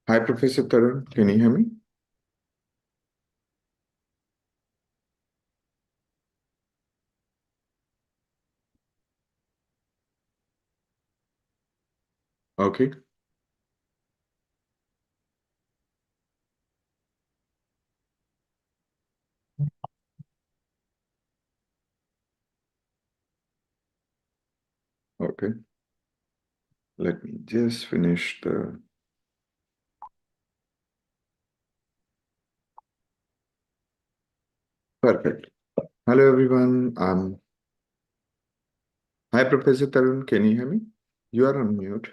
Hi, Professor Tharun. Can you hear me? Okay. Okay. Let me just finish the. Perfect. Hello, everyone. Hi, Professor Tharun. Can you hear me? You are on mute.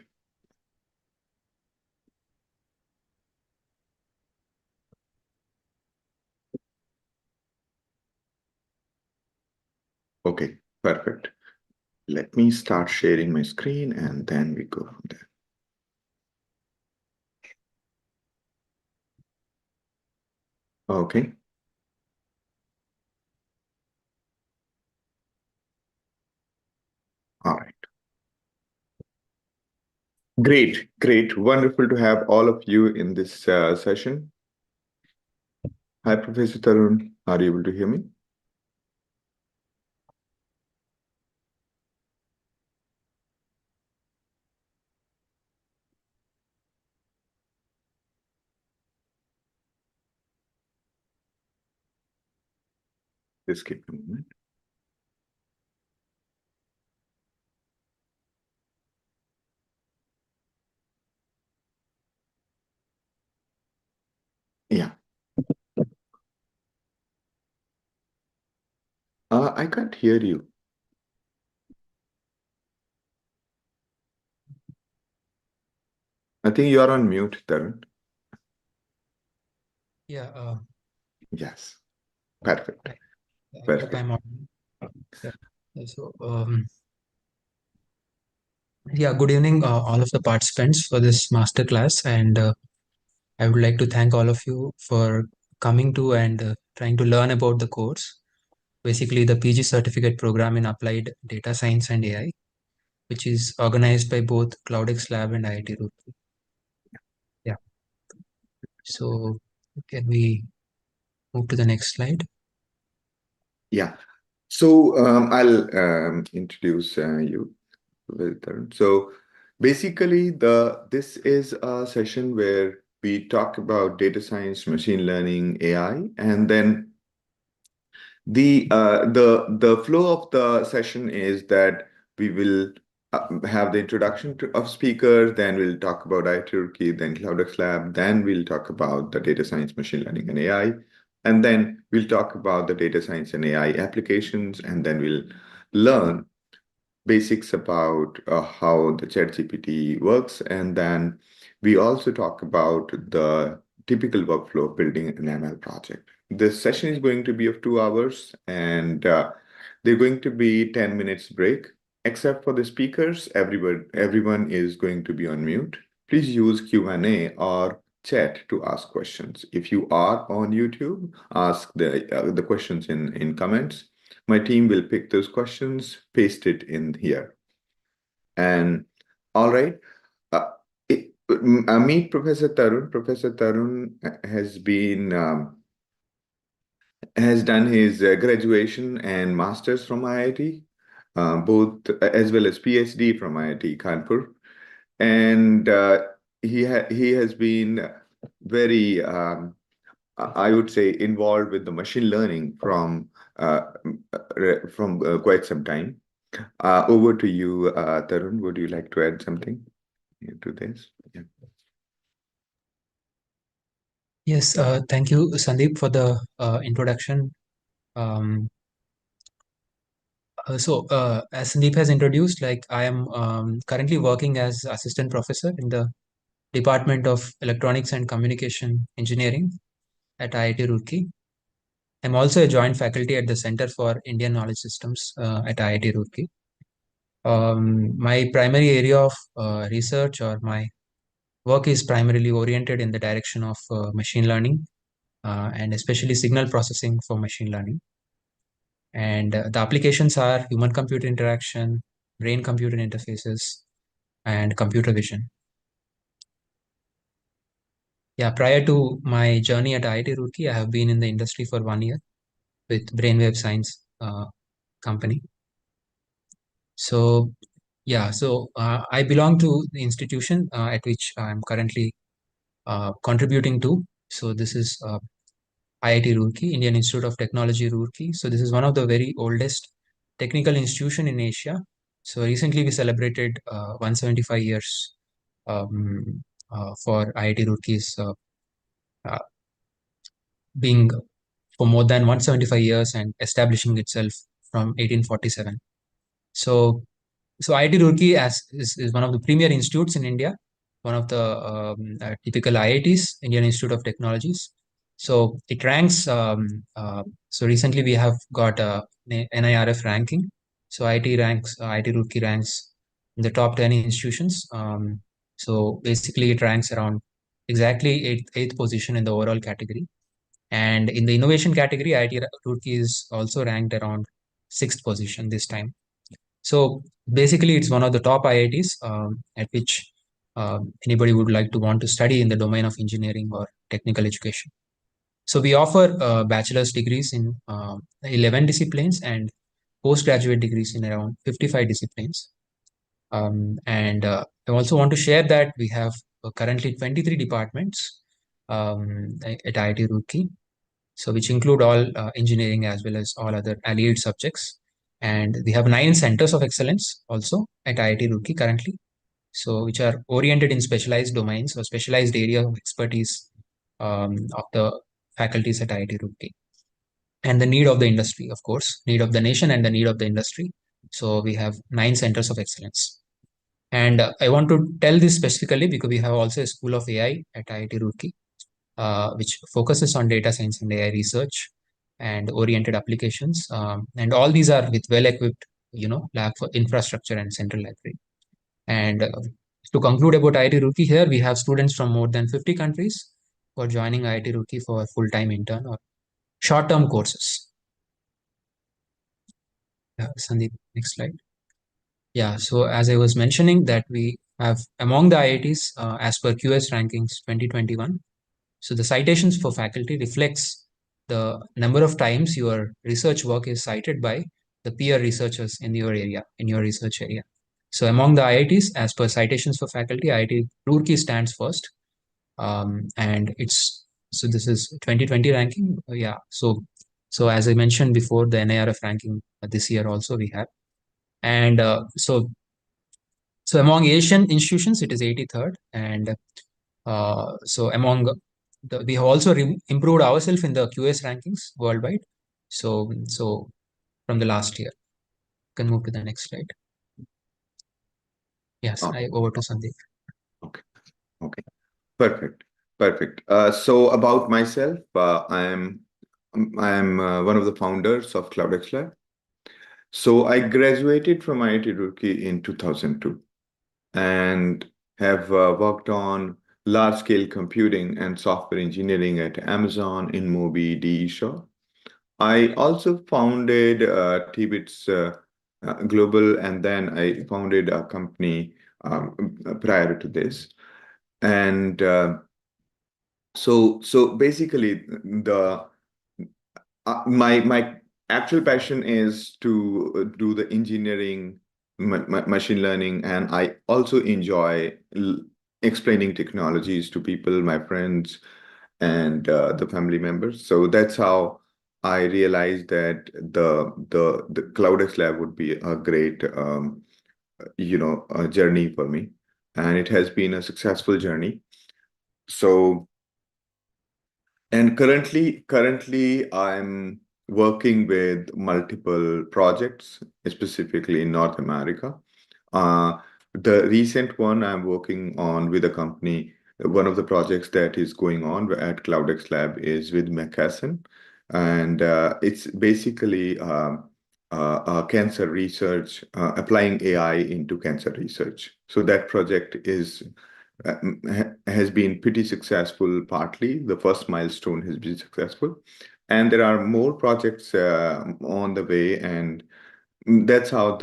Okay. Perfect. Let me start sharing my screen and then we go from there. Okay. All right. Great. Great. Wonderful to have all of you in this session. Hi, Professor Tharun. Are you able to hear me? Just give me a moment. Yeah. I can't hear you. I think you are on mute, Tharun. Yeah, Yes. Perfect. I hope Perfect. I'm on. Yeah. So, yeah, good evening, all of the participants for this masterclass. And I would like to thank all of you for coming to and trying to learn about the course, basically the PG certificate program in applied data science and AI, which is organized by both CloudxLab and IIT Roorkee. Yeah. So, can we move to the next slide? Yeah. So I'll introduce you with Tarun. So basically, this is a session where we talk about data science, machine learning, AI, and then the flow of the session is that we will have the introduction of speakers, then we'll talk about IIT Roorkee, then CloudxLab, then we'll talk about the data science, machine learning, and AI, and then we'll talk about the data science and AI applications, and then we'll learn basics about how the ChatGPT works, and then we also talk about the typical workflow of building an ML project. This session is going to be of 2 hours, and they're going to be 10 minutes break. Except for the speakers, everyone is going to be on mute. Please use Q&A or chat to ask questions. If you are on YouTube, ask the questions in comments. My team will pick those questions, paste it in here. And all right, uh, meet Professor Tharun. Professor Tharun has done his graduation and master's from IIT, both as well as PhD from IIT Kanpur, and he has been very I would say involved with the machine learning from quite some time. Over to you, Tarun. Would you like to add something to this? Yeah. Yes, thank you, Sandeep, for the introduction. Um, as Sandeep has introduced, like I am currently working as assistant professor in the Department of Electronics and Communication Engineering at IIT Roorkee. I'm also a joint faculty at the Center for Indian Knowledge Systems at IIT Roorkee. My primary area of research or my work is primarily oriented in the direction of machine learning and especially signal processing for machine learning. And the applications are human computer interaction, brain computer interfaces, and computer vision. Yeah, prior to my journey at IIT Roorkee, I have been in the industry for 1 year with Brainwave Science company. So yeah, I belong to the institution at which I'm currently contributing to. So this is IIT Roorkee, Indian Institute of Technology Roorkee. So this is one of the very oldest technical institution in Asia. So recently we celebrated 175 years for IIT Roorkee's uh, being for more than 175 years and establishing itself from 1847. So IIT Roorkee is one of the premier institutes in India, one of the typical IITs, Indian Institute of Technologies. So it ranks. So recently we have got a NIRF ranking. So IIT Roorkee ranks in the top 10 institutions. So basically it ranks around exactly eighth position in the overall category. And in the innovation category, IIT Roorkee is also ranked around sixth position this time. So basically, it's one of the top IITs at which anybody would like to want to study in the domain of engineering or technical education. So we offer bachelor's degrees in 11 disciplines and postgraduate degrees in around 55 disciplines. I also want to share that we have currently 23 departments at IIT Roorkee, so which include all engineering as well as all other allied subjects. And we have 9 centers of excellence also at IIT Roorkee currently, so which are oriented in specialized domains or specialized area of expertise of the faculties at IIT Roorkee. And the need of the industry, of course, need of the nation and the need of the industry. So we have 9 centers of excellence. And I want to tell this specifically because we have also a School of AI at IIT Roorkee, which focuses on data science and AI research and oriented applications. And all these are with well-equipped, lab for infrastructure and central library. And to conclude about IIT Roorkee here, we have students from more than 50 countries who are joining IIT Roorkee for full-time intern or short-term courses. Sandeep, next slide. Yeah, so as I was mentioning that we have among the IITs as per QS rankings 2021. So the citations for faculty reflects the number of times your research work is cited by the peer researchers in your area, in your research area. So among the IITs, as per citations for faculty, IIT Roorkee stands first. And so this is 2020 ranking. Yeah. So as I mentioned before, the NIRF ranking this year also we have. And so among Asian institutions, it is 83rd. And so we have also improved ourselves in the QS rankings worldwide. So from the last year, you can move to the next slide. Yes, Oh, over to Sandeep. okay. Okay. Perfect. Perfect. So about myself, I'm one of the founders of CloudxLab. So I graduated from IIT Roorkee in 2002 and have worked on large-scale computing and software engineering at Amazon, InMobi, DE Shaw. I also founded Tibit's Global, and then I founded a company prior to this. And so basically, the my actual passion is to do the engineering, machine learning, and I also enjoy explaining technologies to people, my friends, and the family members. So that's how I realized that the CloudxLab would be a great a journey for me, and it has been a successful journey. So. And currently, I'm working with multiple projects, specifically in North America. Uh, the recent one I'm working on with a company, one of the projects that is going on at CloudxLab is with McKesson, and it's basically cancer research, applying AI into cancer research. So that project has been pretty successful. Partly, the first milestone has been successful, and there are more projects on the way. And that's how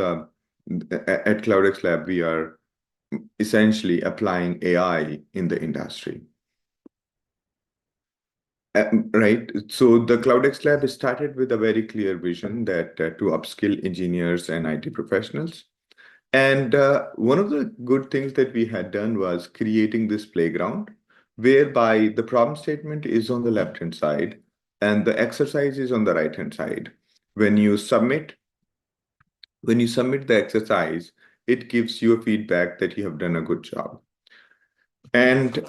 at CloudxLab we are essentially applying AI in the industry. Right. So the CloudxLab started with a very clear vision that to upskill engineers and IT professionals. And one of the good things that we had done was creating this playground whereby the problem statement is on the left-hand side and the exercise is on the right-hand side. When you submit, when you submit the exercise, it gives you a feedback that you have done a good job. And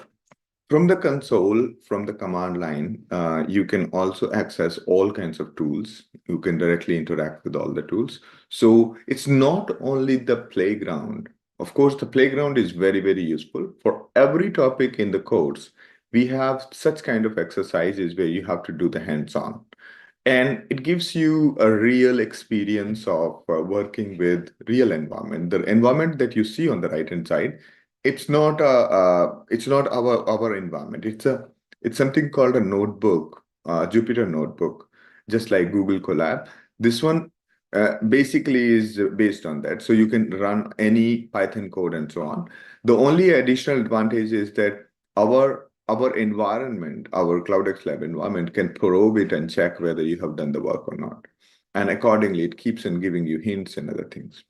from the console, from the command line, you can also access all kinds of tools. You can directly interact with all the tools. So it's not only the playground. Of course, the playground is very, very useful. For every topic in the course, we have such kind of exercises where you have to do the hands-on. And it gives you a real experience of working with real environment. The environment that you see on the right-hand side, it's not our environment. It's something called a notebook, Jupyter notebook, just like Google Colab. This one basically is based on that. So you can run any Python code and so on. The only additional advantage is that our environment, our CloudxLab environment can probe it and check whether you have done the work or not. And accordingly, it keeps on giving you hints and other things.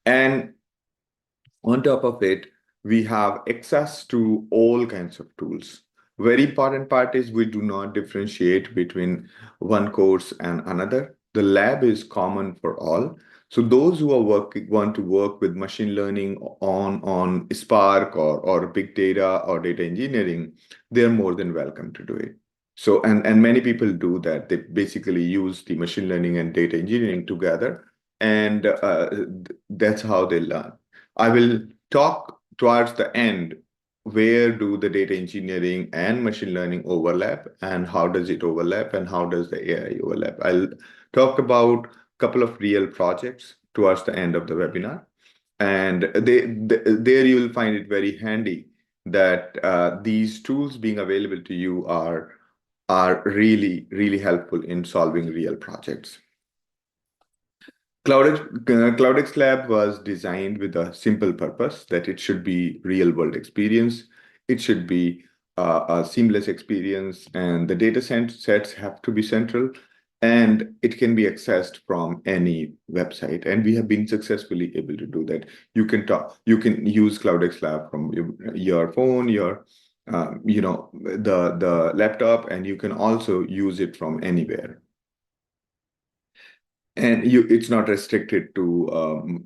And on top of it, we have access to all kinds of tools. Very important part is we do not differentiate between one course and another. The lab is common for all. So those who are want to work with machine learning on Spark or big data or data engineering, they're more than welcome to do it. So and many people do that. They basically use the machine learning and data engineering together, and that's how they learn. I will talk towards the end where do the data engineering and machine learning overlap and how does it overlap and how does the AI overlap. I'll talk about a couple of real projects towards the end of the webinar. And there you will find it very handy that these tools being available to you are really, really helpful in solving real projects. CloudxLab was designed with a simple purpose that it should be real world experience. It should be a seamless experience, and the data sets have to be central, and it can be accessed from any website. And we have been successfully able to do that. You can use CloudxLab from your phone, your the laptop, and you can also use it from anywhere. And it's not restricted to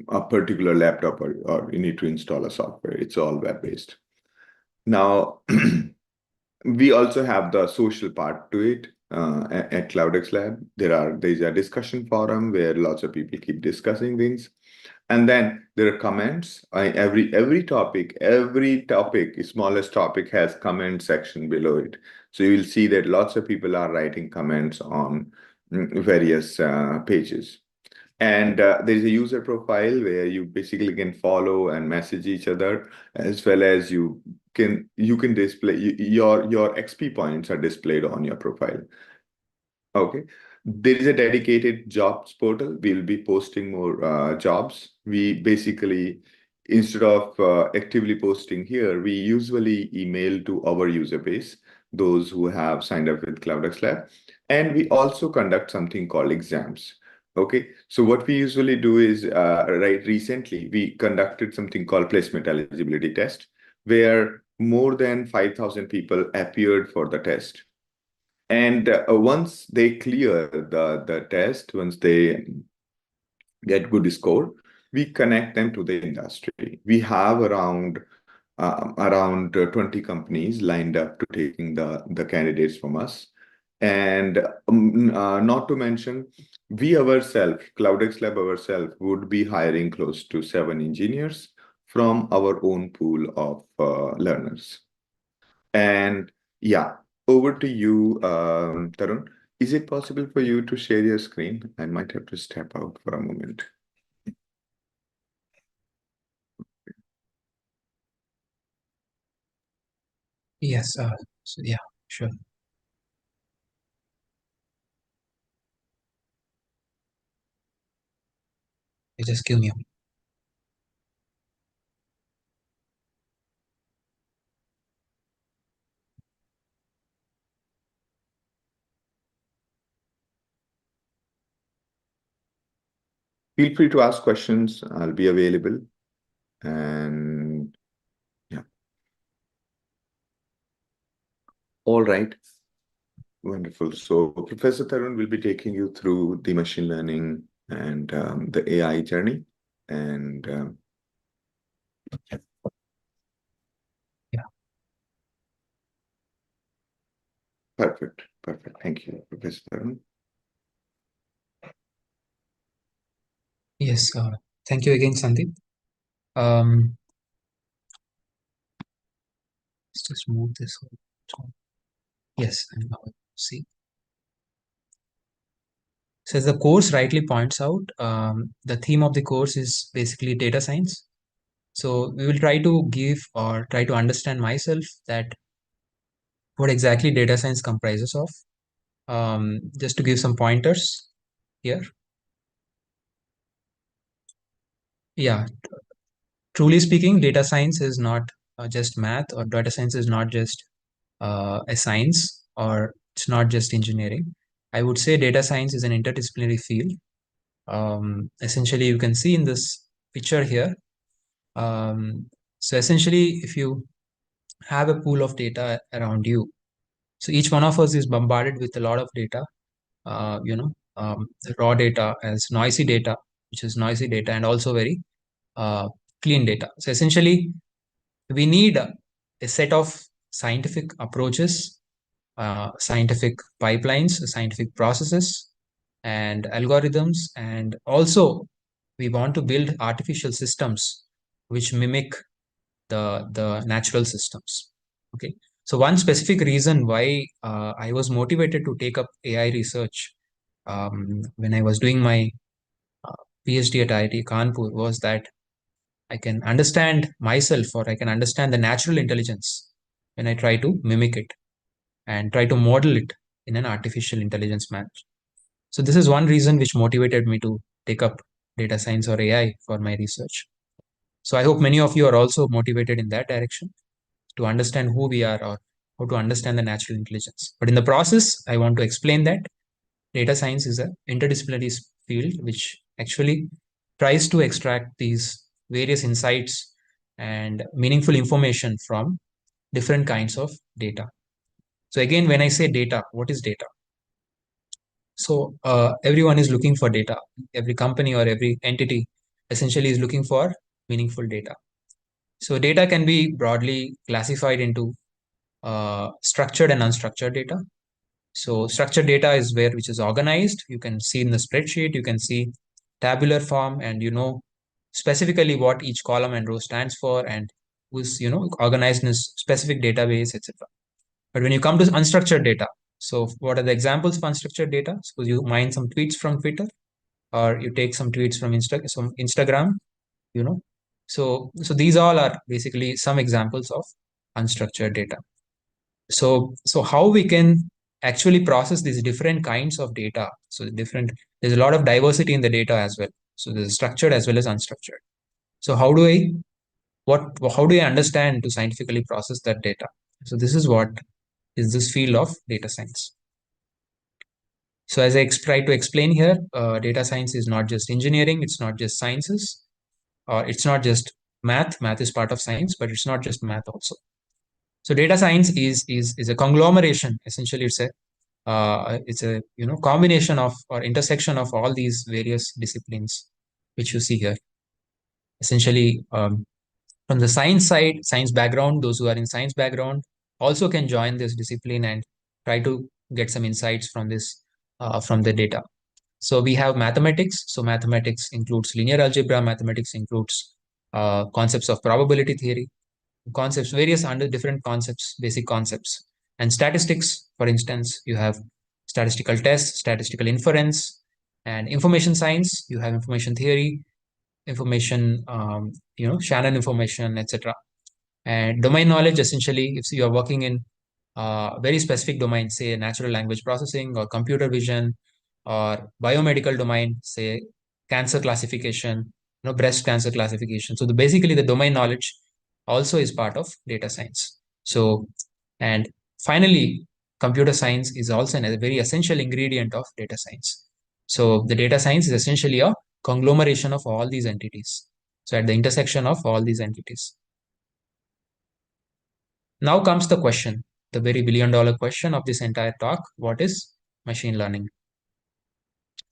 a particular laptop or you need to install a software. It's all web-based. Now, we also have the social part to it at CloudxLab. There's a discussion forum where lots of people keep discussing things. And then there are comments. Every topic, smallest topic has comment section below it. So you will see that lots of people are writing comments on various pages. And there is a user profile where you basically can follow and message each other, as well as you can display your XP points are displayed on your profile. Okay. There is a dedicated jobs portal. We'll be posting more jobs. We basically, instead of actively posting here, we usually email to our user base, those who have signed up with CloudxLab. And we also conduct something called exams. Okay. So what we usually do is, right, recently, we conducted something called placement eligibility test, where more than 5,000 people appeared for the test. And once they clear the test, once they get good score, we connect them to the industry. We have around 20 companies lined up to taking the candidates from us. And not to mention, we ourselves, CloudxLab ourselves, would be hiring close to 7 engineers from our own pool of learners. And yeah, over to you, Tarun. Is it possible for you to share your screen? I might have to step out for a moment. Yes, so yeah, sure. You just give me a Feel free to ask questions. I'll be available. And yeah, all right. Wonderful. So Professor Tharun will be taking you through the machine learning and the AI journey. And Yeah. perfect. Perfect. Thank you, Professor Tharun. Yes. Thank you again, Sandeep. Um, let's just move this on. Yes, and now see. So as the course rightly points out, the theme of the course is basically data science. So we will try to give or try to understand myself that what exactly data science comprises of. Just to give some pointers here. Yeah, truly speaking, data science is not just math, or data science is not just a science, or it's not just engineering. I would say data science is an interdisciplinary field. Essentially, you can see in this picture here. So essentially, if you have a pool of data around you, so each one of us is bombarded with a lot of data, raw data as noisy data, which is noisy data, and also very uh, clean data. So essentially, we need a set of scientific approaches, scientific pipelines, scientific processes, and algorithms, and also we want to build artificial systems which mimic the natural systems. Okay, so one specific reason why I was motivated to take up AI research when I was doing my PhD at IIT Kanpur was that I can understand myself, or I can understand the natural intelligence when I try to mimic it and try to model it in an artificial intelligence manner. So this is one reason which motivated me to take up data science or AI for my research. So I hope many of you are also motivated in that direction to understand who we are, or how to understand the natural intelligence. But in the process, I want to explain that data science is an interdisciplinary field which actually tries to extract these various insights and meaningful information from different kinds of data. So again, when I say data, what is data? So everyone is looking for data. Every company or every entity essentially is looking for meaningful data. So data can be broadly classified into structured and unstructured data. So structured data is which is organized. You can see in the spreadsheet, you can see tabular form, and you know specifically what each column and row stands for, and who's organized in a specific database, etc. But when you come to unstructured data, so what are the examples of unstructured data? Suppose you mine some tweets from Twitter, or you take some tweets from Instagram, you know. So these all are basically some examples of unstructured data. So how we can actually process these different kinds of data? So there's a lot of diversity in the data as well. So there's structured as well as unstructured. So how do I understand to scientifically process that data? So this is what is this field of data science. So as I try to explain here, data science is not just engineering, it's not just sciences, or it's not just math. Math is part of science, but it's not just math also. So data science is a conglomeration. Essentially, it's a combination of or intersection of all these various disciplines which you see here. Essentially, from the science side, science background, those who are in science background also can join this discipline and try to get some insights from this from the data. So we have mathematics. So mathematics includes linear algebra. Mathematics includes concepts of probability theory, concepts, various under different concepts, basic concepts. And statistics, for instance, you have statistical tests, statistical inference, and information science. You have information theory, information, Shannon information, etc. And domain knowledge, essentially, if you are working in very specific domains, say natural language processing or computer vision, or biomedical domain, say cancer classification, breast cancer classification. So basically the domain knowledge also is part of data science. So, and finally, computer science is also a very essential ingredient of data science. So the data science is essentially a conglomeration of all these entities. So at the intersection of all these entities. Now comes the question, the very $1 billion question of this entire talk. What is machine learning?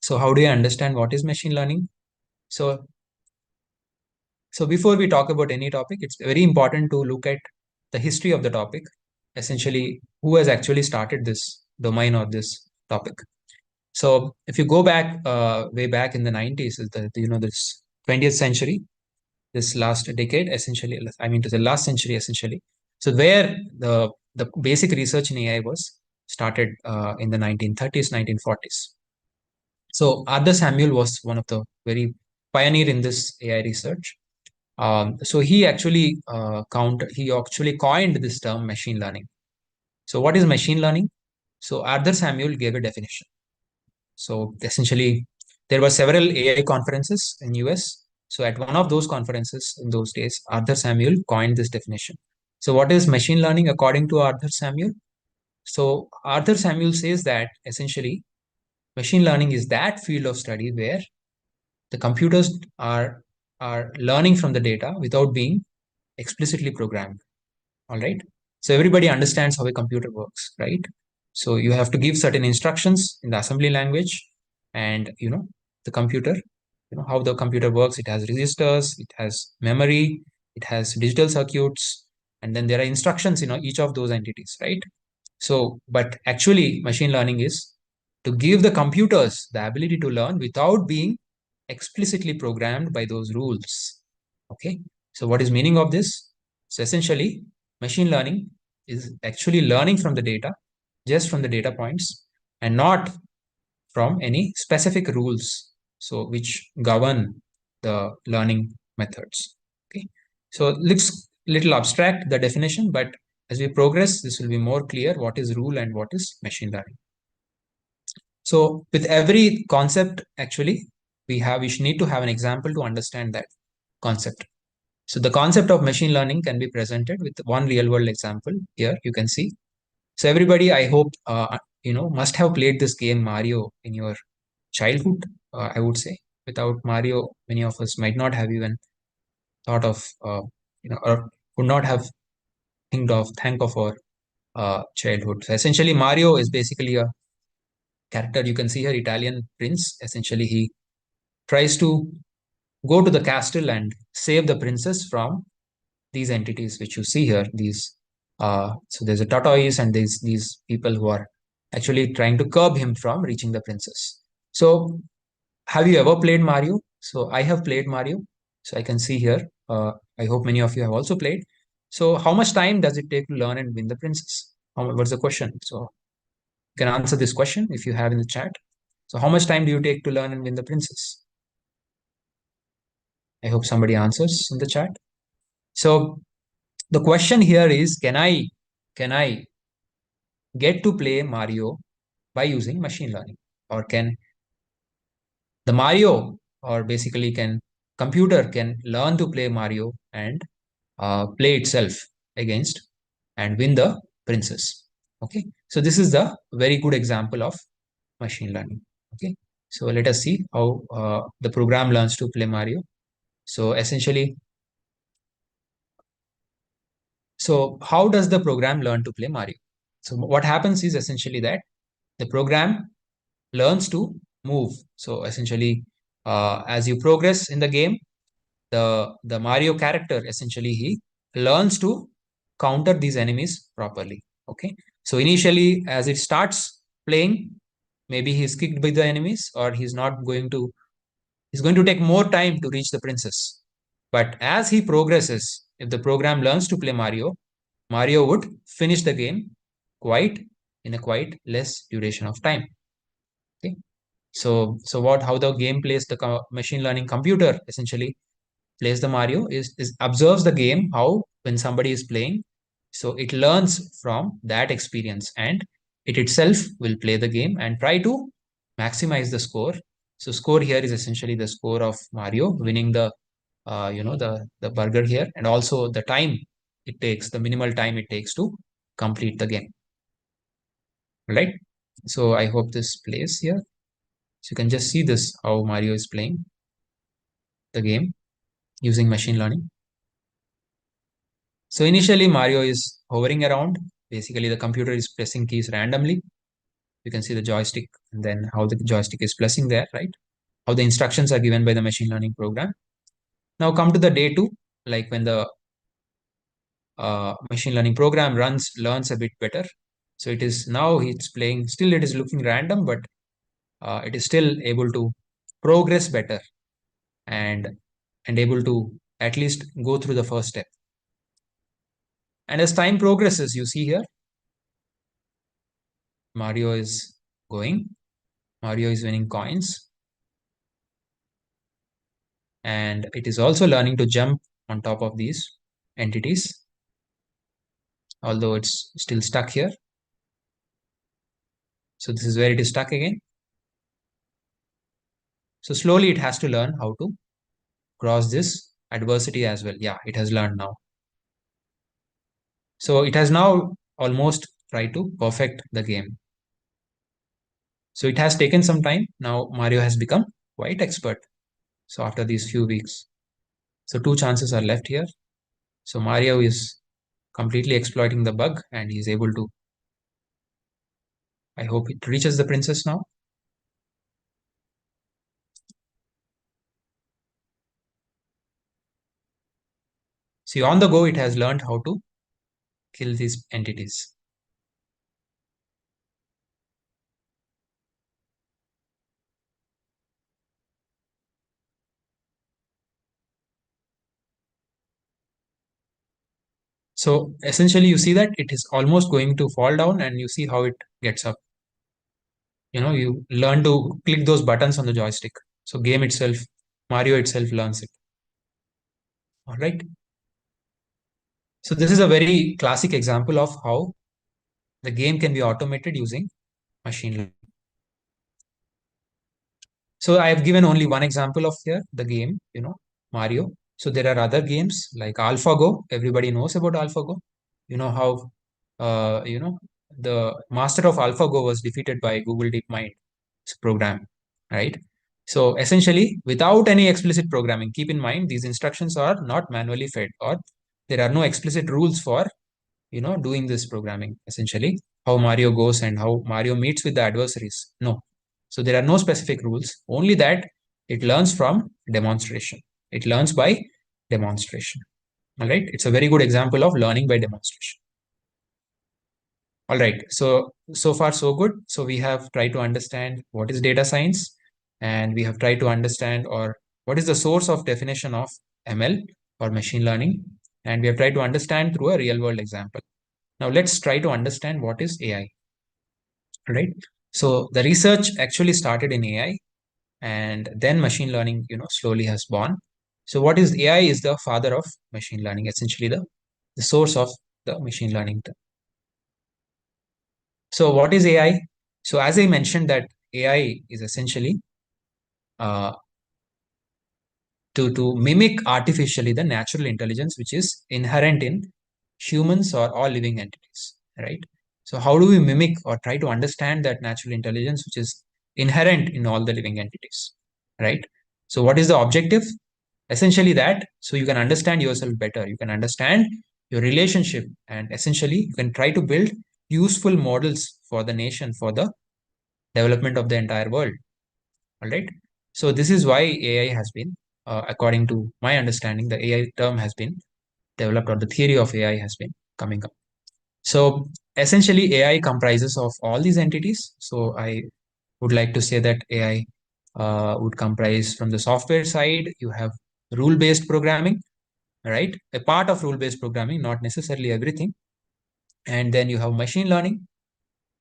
So how do you understand what is machine learning? So before we talk about any topic, it's very important to look at the history of the topic, essentially who has actually started this domain or this topic. So if you go back way back in the 90s, this 20th century, this last decade, essentially, I mean to the last century, essentially. So where the basic research in AI was started in the 1930s, 1940s. So Arthur Samuel was one of the very pioneer in this AI research. So he actually coined this term machine learning. So what is machine learning? So Arthur Samuel gave a definition. So essentially, there were several AI conferences in US. So at one of those conferences in those days, Arthur Samuel coined this definition. So what is machine learning according to Arthur Samuel? So Arthur Samuel says that essentially machine learning is that field of study where the computers are learning from the data without being explicitly programmed. All right. So everybody understands how a computer works, right? So you have to give certain instructions in the assembly language, and the computer, how the computer works. It has registers, it has memory, it has digital circuits, and then there are instructions in each of those entities, right? So, but actually, machine learning is to give the computers the ability to learn without being explicitly programmed by those rules. Okay. So what is meaning of this? So essentially, machine learning is actually learning from the data, just from the data points, and not from any specific rules, so which govern the learning methods. Okay. So it looks little abstract, the definition, but as we progress, this will be more clear what is rule and what is machine learning. So with every concept, actually, we need to have an example to understand that concept. So the concept of machine learning can be presented with one real world example. Here you can see. So everybody, I hope, must have played this game Mario in your childhood, I would say. Without Mario, many of us might not have even thought of, or would not have think of our childhood. So essentially, Mario is basically a character. You can see here, Italian prince. Essentially, he tries to go to the castle and save the princess from these entities which you see here. So there's a tortoise and there's these people who are actually trying to curb him from reaching the princess. So have you ever played Mario? So I have played Mario. So I can see here. I hope many of you have also played. So how much time does it take to learn and win the princess? What's the question? So you can answer this question if you have in the chat. So how much time do you take to learn and win the princess? I hope somebody answers in the chat. So the question here is, can I get to play Mario by using machine learning? Or can the Mario, or basically can computer can learn to play Mario and play itself against and win the princess? Okay. So this is the very good example of machine learning. Okay. So let us see how the program learns to play Mario. So essentially, so how does the program learn to play Mario? So what happens is essentially that the program learns to move. So essentially, as you progress in the game, the Mario character, essentially, he learns to counter these enemies properly. Okay. So initially, as it starts playing, maybe he's kicked by the enemies, or he's going to take more time to reach the princess. But as he progresses, if the program learns to play Mario, Mario would finish the game quite in a quite less duration of time. Okay. So how the game plays, the machine learning computer essentially plays the Mario is observes the game, how when somebody is playing. So it learns from that experience, and it itself will play the game and try to maximize the score. So score here is essentially the score of Mario winning the burger here, and also the time it takes, the minimal time it takes to complete the game. Right? So I hope this plays here. So you can just see this, how Mario is playing. the game using machine learning. So initially Mario is hovering around. Basically the computer is pressing keys randomly. You can see the joystick and then how the joystick is pressing there, right? How the instructions are given by the machine learning program. Now come to the day 2, like when the machine learning program learns a bit better. So it is now it's playing, still it is looking random, but it is still able to progress better and able to at least go through the first step. And as time progresses, you see here, Mario is winning coins, and it is also learning to jump on top of these entities, although it's still stuck here. So this is where it is stuck again. So slowly it has to learn how to cross this adversity as well. Yeah, it has learned now. So it has now almost tried to perfect the game. So it has taken some time. Now Mario has become quite expert. So after these few weeks, so 2 chances are left here. So Mario is completely exploiting the bug and he's able to, I hope it reaches the princess now. See, on the go, it has learned how to kill these entities. So essentially you see that it is almost going to fall down and you see how it gets up. You learn to click those buttons on the joystick. So game itself, Mario itself learns it. All right. So this is a very classic example of how the game can be automated using machine learning. So I have given only one example of here, the game, Mario. So there are other games like AlphaGo. Everybody knows about AlphaGo. You know how, the master of AlphaGo was defeated by Google DeepMind's program, right? So essentially, without any explicit programming, keep in mind these instructions are not manually fed, or there are no explicit rules for doing this programming. Essentially, how Mario goes and how Mario meets with the adversaries. No, so there are no specific rules, only that it learns from demonstration. It learns by demonstration. All right. It's a very good example of learning by demonstration. All right. So far, so good. So we have tried to understand what is data science, and we have tried to understand or what is the source of definition of ML or machine learning. And we have tried to understand through a real world example. Now let's try to understand what is AI. Right. So the research actually started in AI, and then machine learning, slowly has born. So what is AI is the father of machine learning, essentially the source of the machine learning. So what is AI? So as I mentioned that AI is essentially uh, to mimic artificially the natural intelligence which is inherent in humans or all living entities, right? So how do we mimic or try to understand that natural intelligence which is inherent in all the living entities, right? So what is the objective? Essentially that, so you can understand yourself better, you can understand your relationship, and essentially you can try to build useful models for the nation, for the development of the entire world. All right. So this is why AI has been, according to my understanding, the AI term has been developed, or the theory of AI has been coming up. So essentially, AI comprises of all these entities. So I would like to say that AI would comprise from the software side. You have rule-based programming, right? A part of rule-based programming, not necessarily everything. And then you have machine learning.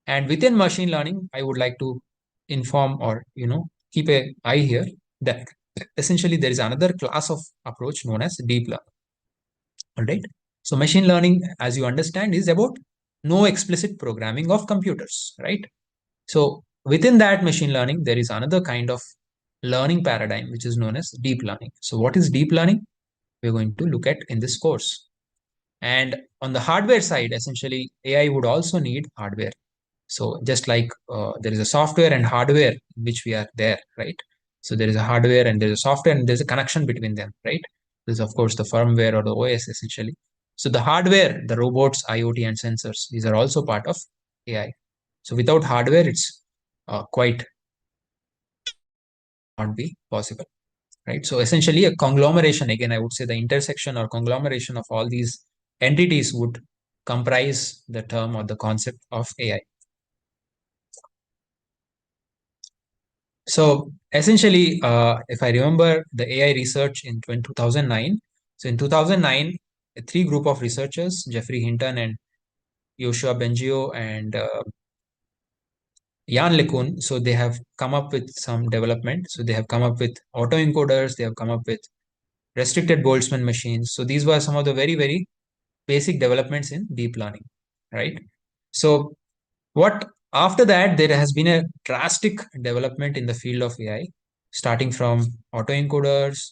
And within machine learning, I would like to inform or, keep an eye here that essentially there is another class of approach known as deep learning. All right. So machine learning, as you understand, is about no explicit programming of computers, right? So within that machine learning, there is another kind of learning paradigm, which is known as deep learning. So what is deep learning? We're going to look at in this course. And on the hardware side, essentially, AI would also need hardware. So just like there is a software and hardware which we are there, right? So there is a hardware and there's a software and there's a connection between them, right? There's of course the firmware or the OS essentially. So the hardware, the robots, IoT and sensors, these are also part of AI. So without hardware, it's quite not be possible, right? So essentially a conglomeration, again, I would say the intersection or conglomeration of all these entities would comprise the term or the concept of AI. So essentially, if I remember the AI research in 2009, so in 2009, three group of researchers, Jeffrey Hinton and Yoshua Bengio and Jan LeCun, so they have come up with some development. So they have come up with autoencoders, they have come up with restricted Boltzmann machines. So these were some of the very, very basic developments in deep learning, right? So what after that, there has been a drastic development in the field of AI, starting from autoencoders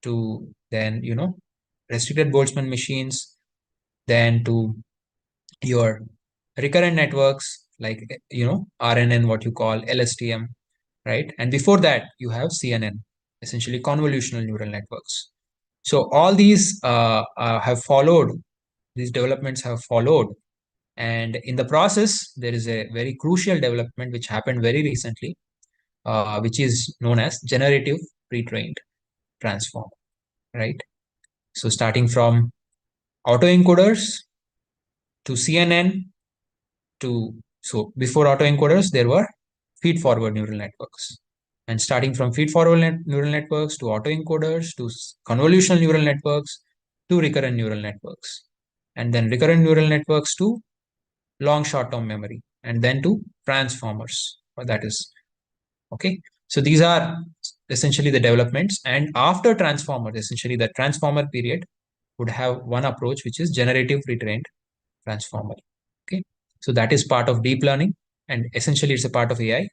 to then, restricted Boltzmann machines, then to your recurrent networks like, RNN, what you call LSTM, right? And before that, you have CNN, essentially convolutional neural networks. So all these have followed, these developments have followed. And in the process, there is a very crucial development which happened very recently, which is known as generative pre-trained transform, right? So starting from autoencoders to CNN so before autoencoders, there were feed-forward neural networks. And starting from feed-forward neural networks to autoencoders to convolutional neural networks to recurrent neural networks. And then recurrent neural networks to long short-term memory, and then to transformers. That is, okay. So these are essentially the developments. And after transformers, essentially the transformer period would have one approach, which is generative retrained transformer. Okay. So that is part of deep learning, and essentially it's a part of AI,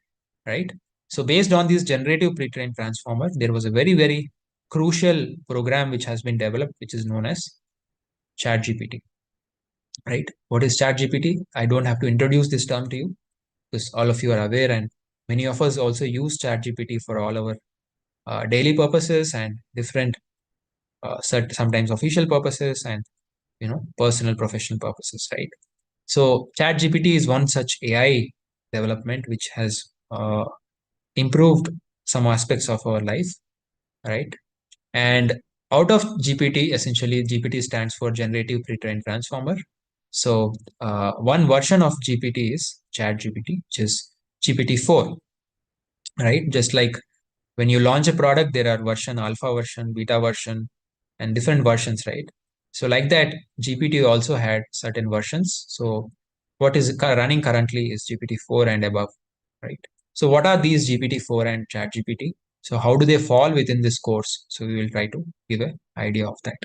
right? So based on this generative pre-trained transformer, there was a very, very crucial program which has been developed, which is known as ChatGPT, right? What is ChatGPT? I don't have to introduce this term to you because all of you are aware, and many of us also use ChatGPT for all our daily purposes and different, sometimes official purposes and personal professional purposes, right? So ChatGPT is one such AI development which has improved some aspects of our life, right? And out of GPT, essentially GPT stands for generative pre-trained transformer. So one version of GPT is ChatGPT, which is GPT-4, right? Just like when you launch a product, there are version, alpha version, beta version, and different versions, right? So like that, GPT also had certain versions. So what is running currently is GPT-4 and above, right? So what are these GPT-4 and ChatGPT? So how do they fall within this course? So we will try to give an idea of that.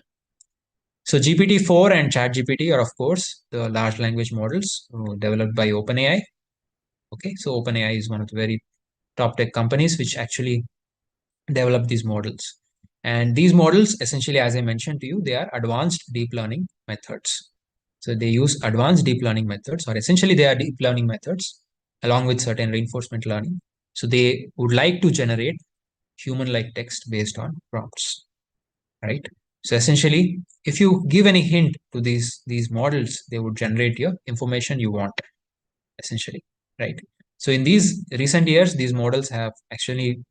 So GPT-4 and ChatGPT are, of course, the large language models developed by OpenAI. Okay, so OpenAI is one of the very top tech companies which actually develop these models. And these models, essentially, as I mentioned to you, they are advanced deep learning methods. So they use advanced deep learning methods, or essentially they are deep learning methods along with certain reinforcement learning. So they would like to generate human-like text based on prompts, right? So essentially, if you give any hint to these models, they would generate your information you want, essentially, right? So in these recent years, these models have actually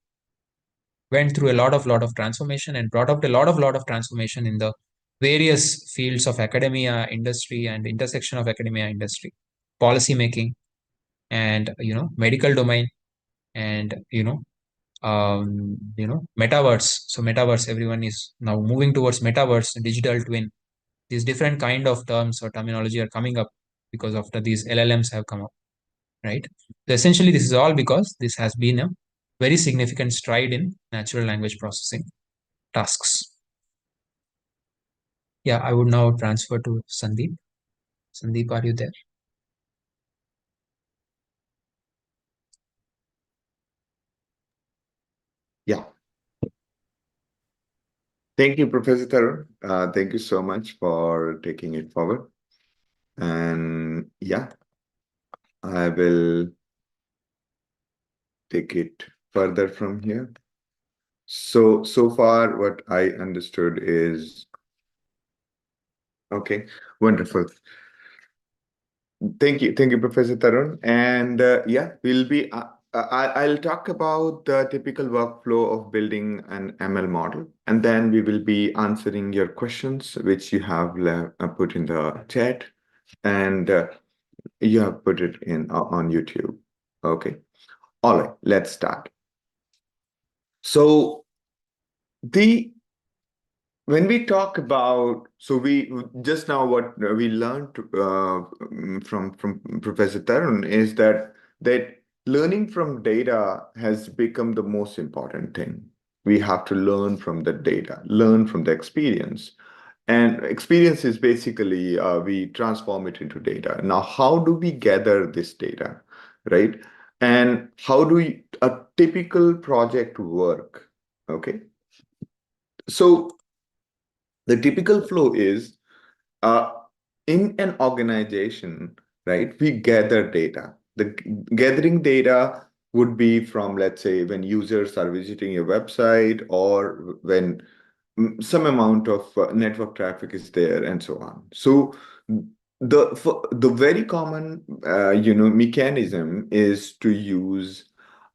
went through a lot of transformation and brought up a lot of transformation in the various fields of academia, industry, and intersection of academia, industry, policy making, and medical domain, and metaverse. So metaverse, everyone is now moving towards metaverse, digital twin. These different kind of terms or terminology are coming up because after these LLMs have come up, right? So essentially, this is all because this has been a very significant stride in natural language processing tasks. Yeah, I would now transfer to Sandeep. Sandeep, are you there? Yeah. Thank you, Professor Tharun. Thank you so much for taking it forward. And yeah, I will take it further from here. So far, what I understood is okay, wonderful. Thank you, Professor Tarun. And yeah, we'll be. I'll talk about the typical workflow of building an ML model, and then we will be answering your questions, which you have put in the chat, and you have put it in on YouTube. Okay. All right. Let's start. So the when we talk about, so we just now what we learned from Professor Tarun is that learning from data has become the most important thing. We have to learn from the data, learn from the experience, and experience is basically we transform it into data. Now, how do we gather this data, right? And how do a typical project work? Okay, so the typical flow is uh, in an organization, right? We gather data. The gathering data would be from, let's say, when users are visiting your website or when some amount of network traffic is there and so on. So the very common mechanism is to use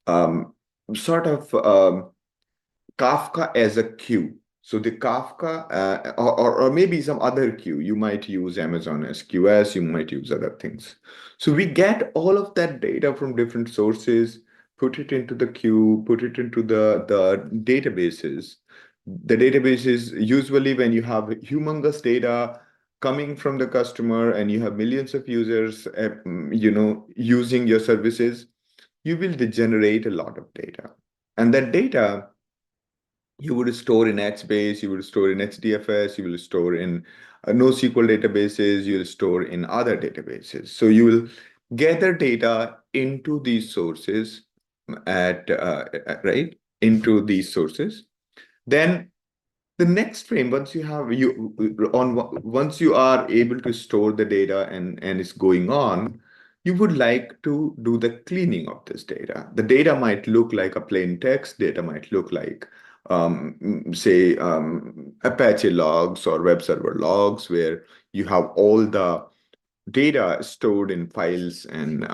um, sort of Kafka as a queue. So the Kafka, or maybe some other queue, you might use Amazon SQS, you might use other things. So we get all of that data from different sources, put it into the queue, put it into the databases. The databases, usually when you have humongous data coming from the customer and you have millions of users, using your services, you will generate a lot of data. And that data you would store in HBase, you will store in HDFS, you will store in NoSQL databases, you'll store in other databases. So you will gather data into these sources right into these sources. Then the next frame, once you are able to store the data and it's going on, you would like to do the cleaning of this data. The data might look like a plain text, data might look like say Apache logs or web server logs where you have all the data stored in files and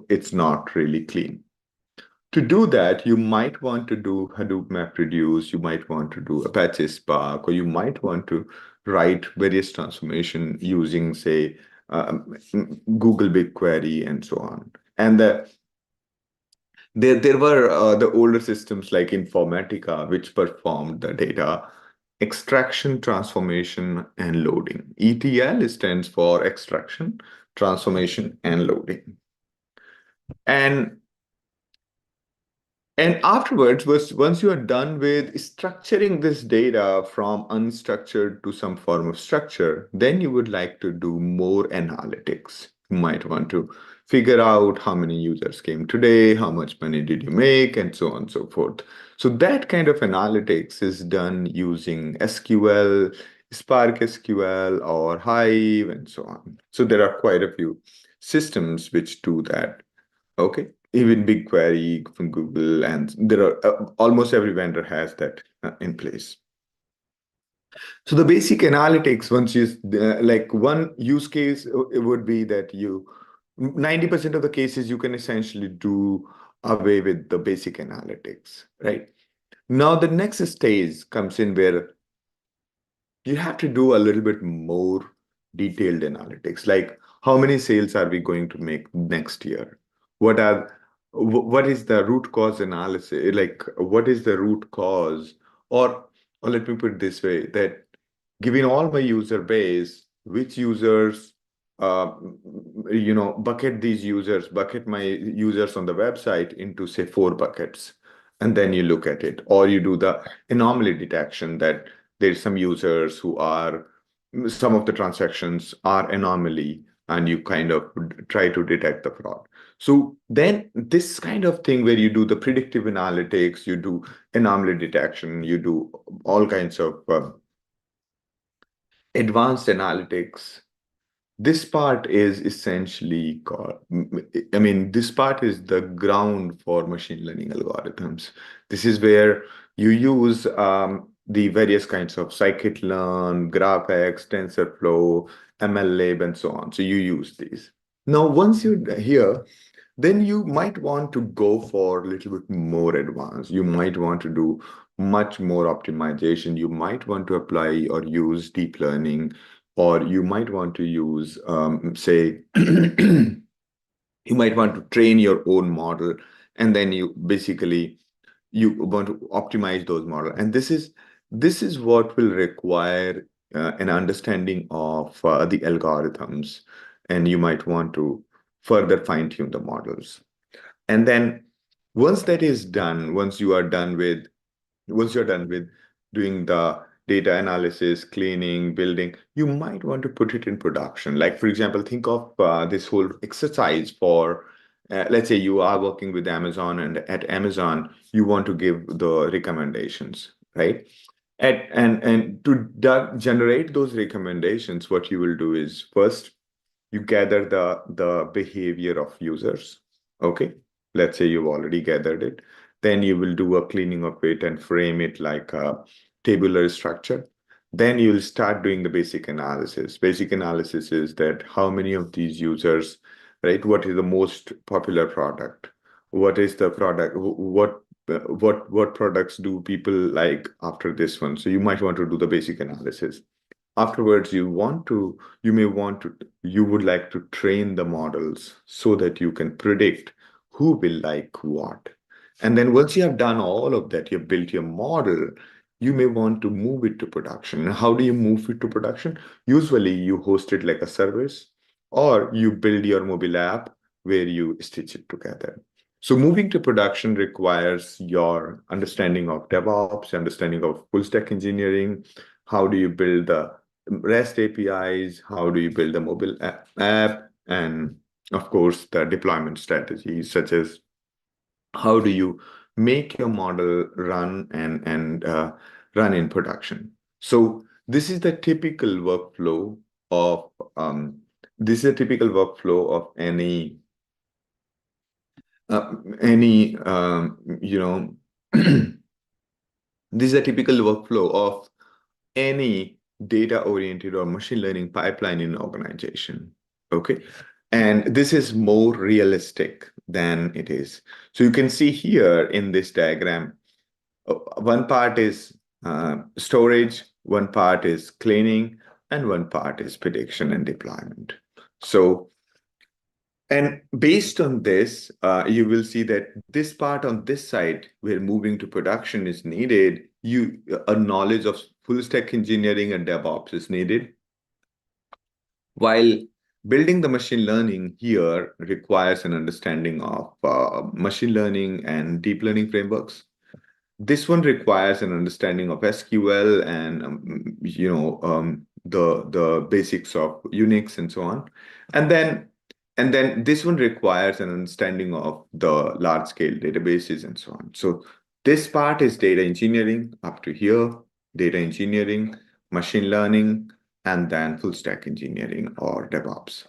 it's not really clean. To do that, you might want to do Hadoop MapReduce, you might want to do Apache Spark, or you might want to write various transformation using, say, Google BigQuery and so on. And there were the older systems like Informatica, which performed the data extraction, transformation, and loading. ETL stands for extraction, transformation, and loading. And afterwards, once you are done with structuring this data from unstructured to some form of structure, then you would like to do more analytics. You might want to figure out how many users came today, how much money did you make, and so on and so forth. So that kind of analytics is done using SQL, Spark SQL, or Hive, and so on. So there are quite a few systems which do that. Okay, even BigQuery from Google, and there are almost every vendor has that in place. So the basic analytics, once you like one use case, it would be that 90% of the cases you can essentially do away with the basic analytics, right? Now the next stage comes in where you have to do a little bit more detailed analytics, like how many sales are we going to make next year? What are what is the root cause analysis? Like what is the root cause? Or let me put it this way, that given all my user base, which users, uh, bucket these users, bucket my users on the website into say 4 buckets, and then you look at it, or you do the anomaly detection that there's some users who are some of the transactions are anomaly, and you kind of try to detect the fraud. So then this kind of thing where you do the predictive analytics, you do anomaly detection, you do all kinds of advanced analytics. This part is essentially called, this part is the ground for machine learning algorithms. This is where You use the various kinds of scikit-learn, GraphX, TensorFlow, MLlib, and so on. So you use these. Now, once you're here, then you might want to go for a little bit more advanced. You might want to do much more optimization. You might want to apply or use deep learning, or you might want to use, say, you might want to train your own model, and then you want to optimize those models. And this is what will require an understanding of the algorithms, and you might want to further fine-tune the models. And then once that is done, once you're done with doing the data analysis, cleaning, building, you might want to put it in production. Like, for example, think of this whole exercise for, let's say you are working with Amazon, and at Amazon, you want to give the recommendations, right? And to generate those recommendations, what you will do is first you gather the behavior of users. Okay, let's say you've already gathered it. Then you will do a cleaning of it and frame it like a tabular structure. Then you'll start doing the basic analysis. Basic analysis is that how many of these users, right? What is the most popular product? What is the product? What products do people like after this one? So you might want to do the basic analysis. Afterwards, you would like to train the models so that you can predict who will like what. And then once you have done all of that, you've built your model, you may want to move it to production. And how do you move it to production? Usually you host it like a service, or you build your mobile app where you stitch it together. So moving to production requires your understanding of DevOps, understanding of full stack engineering. How do you build the REST APIs? How do you build a mobile app? And of course, the deployment strategies, such as how do you make your model run and run in production. So this is the typical workflow of this is a typical workflow of any this is a typical workflow of any data-oriented or machine learning pipeline in an organization. Okay. And this is more realistic than it is. So you can see here in this diagram, one part is storage, one part is cleaning, and one part is prediction and deployment. So, and based on this, you will see that this part on this side, where moving to production is needed, a knowledge of full stack engineering and DevOps is needed. While building the machine learning here requires an understanding of machine learning and deep learning frameworks. This one requires an understanding of SQL and the basics of Unix and so on, and then this one requires an understanding of the large scale databases and so on. So this part is data engineering up to here, data engineering, machine learning, and then full stack engineering or DevOps.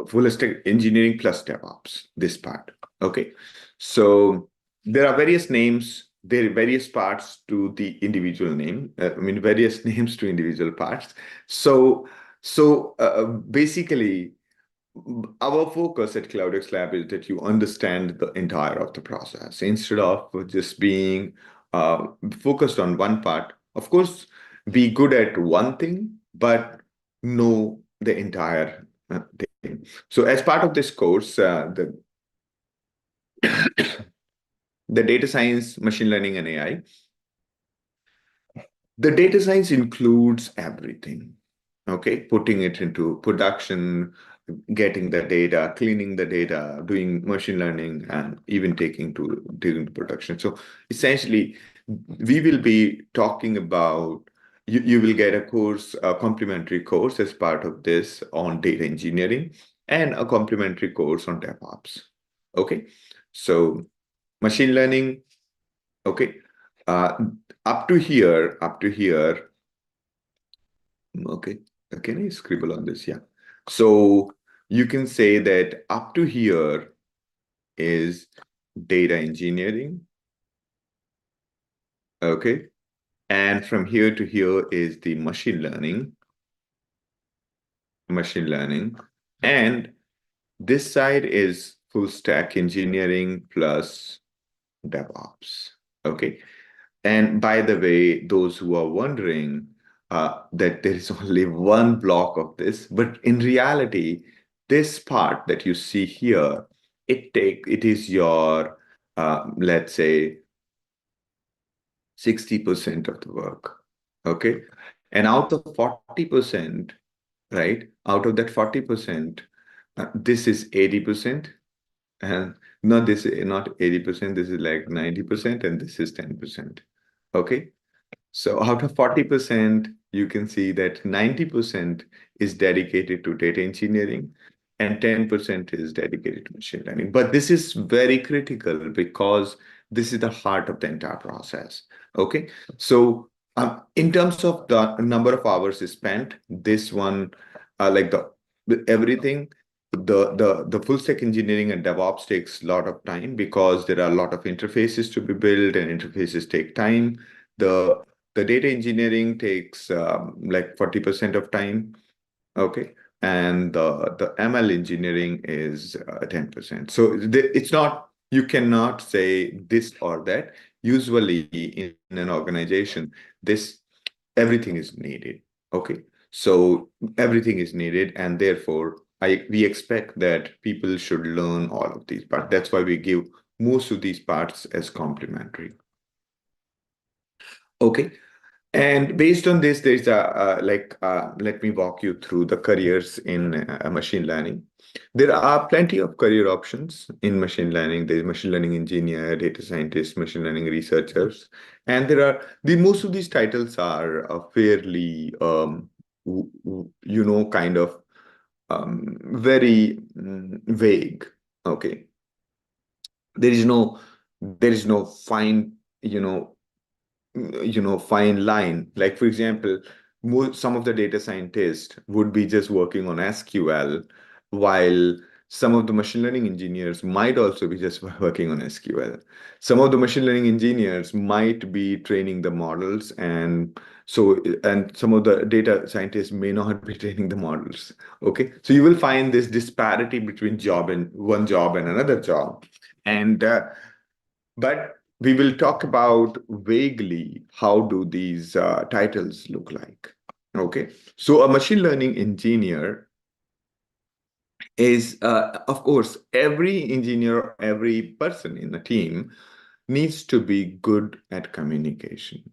Full stack engineering plus DevOps, this part. Okay. So there are various names, there are various parts to the individual name. Various names to individual parts. So basically, our focus at CloudxLab is that you understand the entire of the process instead of just being focused on one part. Of course, be good at one thing, but know the entire thing. So as part of this course, the data science, machine learning, and AI, the data science includes everything. Okay, putting it into production, getting the data, cleaning the data, doing machine learning, and even taking to production. So essentially, we will be talking about, you will get a course, a complementary course as part of this on data engineering and a complementary course on DevOps. Okay, so machine learning, okay, uh, up to here, okay. Can I scribble on this? Yeah. So you can say that up to here is data engineering. Okay. And from here to here is the machine learning. And this side is full stack engineering plus DevOps. Okay. And by the way, those who are wondering that there is only one block of this, but in reality, this part that you see here, it is your let's say 60% of the work. Okay. And out of 40%, right? Out of that 40%, this is 80%. And no, this is not 80%, this is like 90%, and this is 10%. Okay. So out of 40%, you can see that 90% is dedicated to data engineering and 10% is dedicated to machine learning. But this is very critical because this is the heart of the entire process. Okay. So in terms of the number of hours spent, this one, like everything, the full stack engineering and DevOps takes a lot of time because there are a lot of interfaces to be built and interfaces take time. The the data engineering takes like 40% of time, okay, and the ML engineering is 10%. So it's not, you cannot say this or that. Usually in an organization, this everything is needed, okay. So everything is needed, and therefore we expect that people should learn all of these parts. That's why we give most of these parts as complementary. Okay. And based on this, there's let me walk you through the careers in machine learning. There are plenty of career options in machine learning. There's machine learning engineer, data scientist, machine learning researchers. And there are, most of these titles are fairly, kind of very vague. Okay. There is no, there is no fine, you know, fine line. Like, for example, some of the data scientists would be just working on SQL, while some of the machine learning engineers might also be just working on SQL. Some of the machine learning engineers might be training the models, and some of the data scientists may not be training the models. Okay, so you will find this disparity between job and one job and another job. And but we will talk about vaguely how do these titles look like. Okay, so a machine learning engineer is, of course, every engineer, every person in the team needs to be good at communication.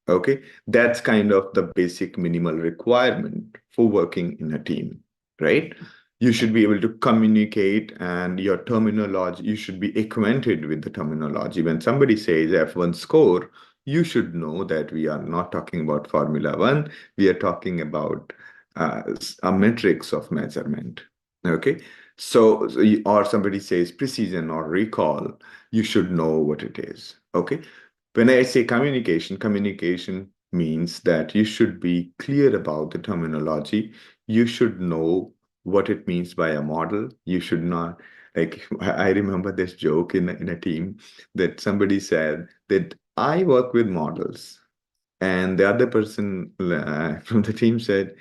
Okay, that's kind of the basic minimal requirement for working in a team, right? You should be able to communicate, and your terminology, you should be acquainted with the terminology. When somebody says F1 score, you should know that we are not talking about Formula One, we are talking about a metrics of measurement. Okay, or somebody says precision or recall, you should know what it is. Okay. When I say communication, communication means that you should be clear about the terminology. You should know what it means by a model. You should not, like, I remember this joke in a team that somebody said that I work with models. And the other person from the team said,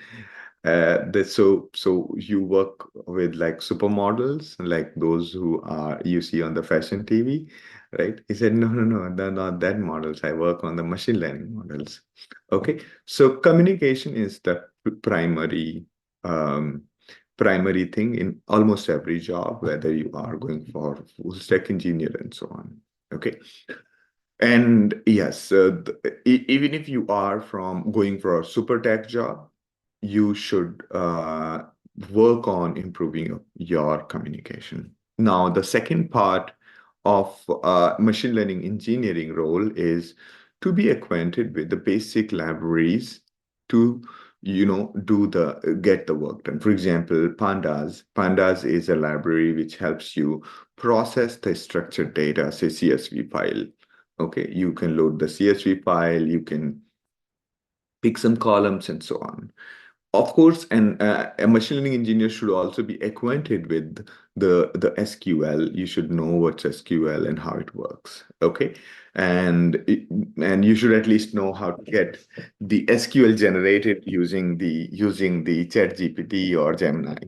so you work with like supermodels, like those who are you see on the fashion TV, right? He said, no, no, no, they're not that models. I work on the machine learning models. Okay, so communication is the primary um, primary thing in almost every job, whether you are going for full stack engineer and so on. Okay. And yes, even if you are from going for a super tech job, you should work on improving your communication. Now, the second part of machine learning engineering role is to be acquainted with the basic libraries to, get the work done. For example, Pandas is a library which helps you process the structured data, say CSV file. Okay, you can load the CSV file, you can pick some columns and so on. Of course, and a machine learning engineer should also be acquainted with the SQL. You should know what's SQL and how it works. Okay, and you should at least know how to get the SQL generated using the ChatGPT or Gemini.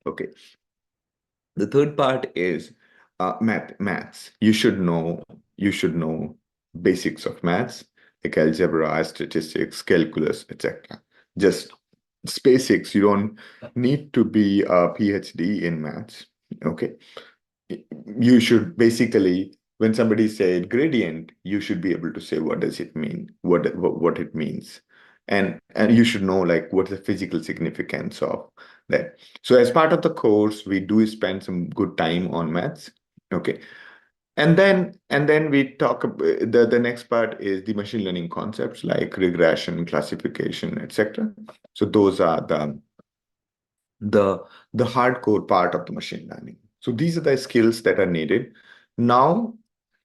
Okay. The third part is maths. You should know basics of maths, like algebra, statistics, calculus, etc. Just basics. You don't need to be a PhD in maths. Okay. You should basically, when somebody said gradient, you should be able to say what does it mean, what it means, and you should know like what's the physical significance of that. So as part of the course, we do spend some good time on maths. Okay. And then we talk the next part is the machine learning concepts like regression, classification, etc. So those are the the hardcore part of the machine learning. So these are the skills that are needed. Now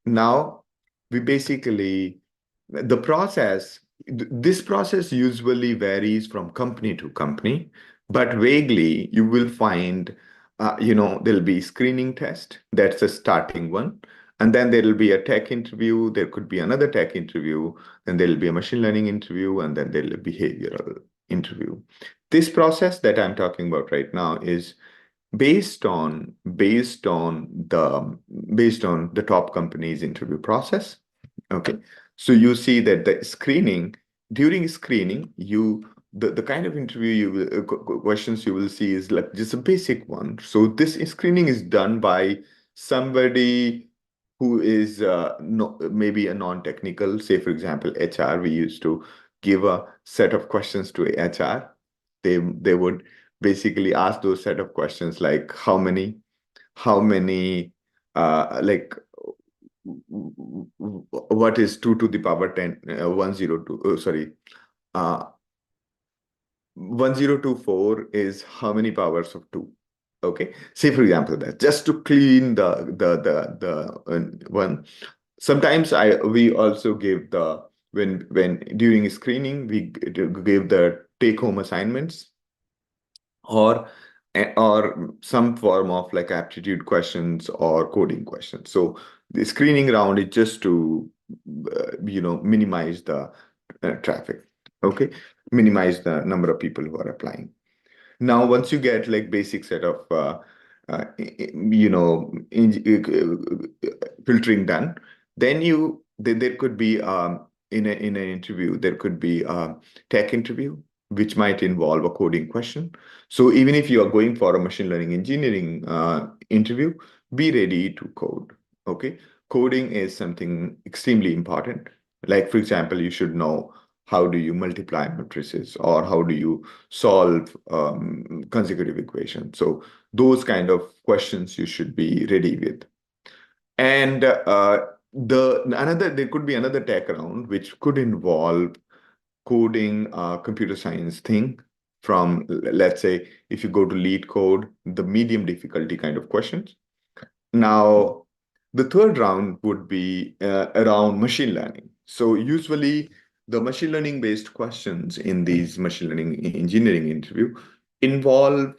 now we basically, the process, this process usually varies from company to company, but vaguely you will find, there'll be screening test. That's the starting one. And then there will be a tech interview. There could be another tech interview. Then there will be a machine learning interview, and then there will be behavioral interview. This process that I'm talking about right now is based on the top company's interview process. Okay. So you see that during screening, the kind of interview questions you will see is like just a basic one. So this screening is done by somebody who is no, maybe a non-technical, say for example, HR. We used to give a set of questions to HR. They would basically ask those set of questions like how many like what is 2 to the power 10 102 sorry, uh 1024 is how many powers of 2. Okay, say for example that, just to clean the one. Sometimes we also give the, when during screening we give the take home assignments, or or some form of like aptitude questions or coding questions. So the screening round is just to minimize the traffic. Okay, minimize the number of people who are applying. Now, once you get like basic set of filtering done, then there could be in an interview there could be a tech interview which might involve a coding question. So even if you are going for a machine learning engineering interview, be ready to code. Okay, coding is something extremely important. Like for example, you should know how do you multiply matrices, or how do you solve consecutive equations. So those kind of questions you should be ready with. And there could be another tech round which could involve coding computer science thing from, let's say, if you go to lead code, the medium difficulty kind of questions. Now, the third round would be around machine learning. So usually the machine learning based questions in these machine learning engineering interview involve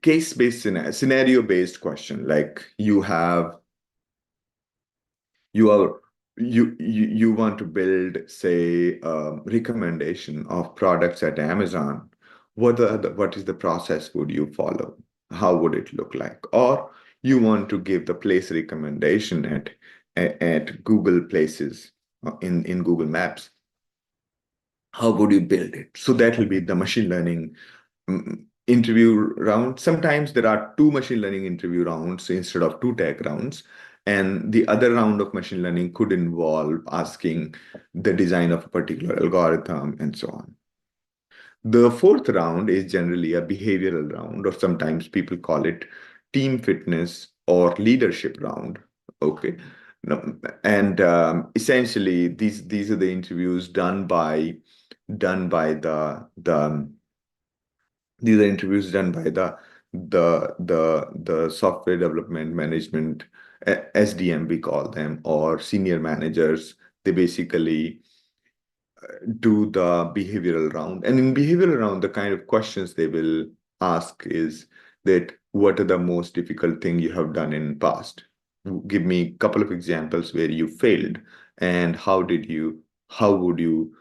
case based scenario based question. Like you are you want to build, say, recommendation of products at Amazon. What is the process would you follow? How would it look like? Or you want to give the place recommendation at Google Places, in Google Maps. How would you build it? So that will be the machine learning interview round. Sometimes there are two machine learning interview rounds instead of two tech rounds. And the other round of machine learning could involve asking the design of a particular algorithm and so on. The fourth round is generally a behavioral round, or sometimes people call it team fitness or leadership round. Okay. And essentially, these are the interviews done by the these are interviews done by the software development management, SDM we call them, or senior managers. They basically do the behavioral round. And in behavioral round, the kind of questions they will ask is that what are the most difficult thing you have done in past? Give me a couple of examples where you failed, and how would you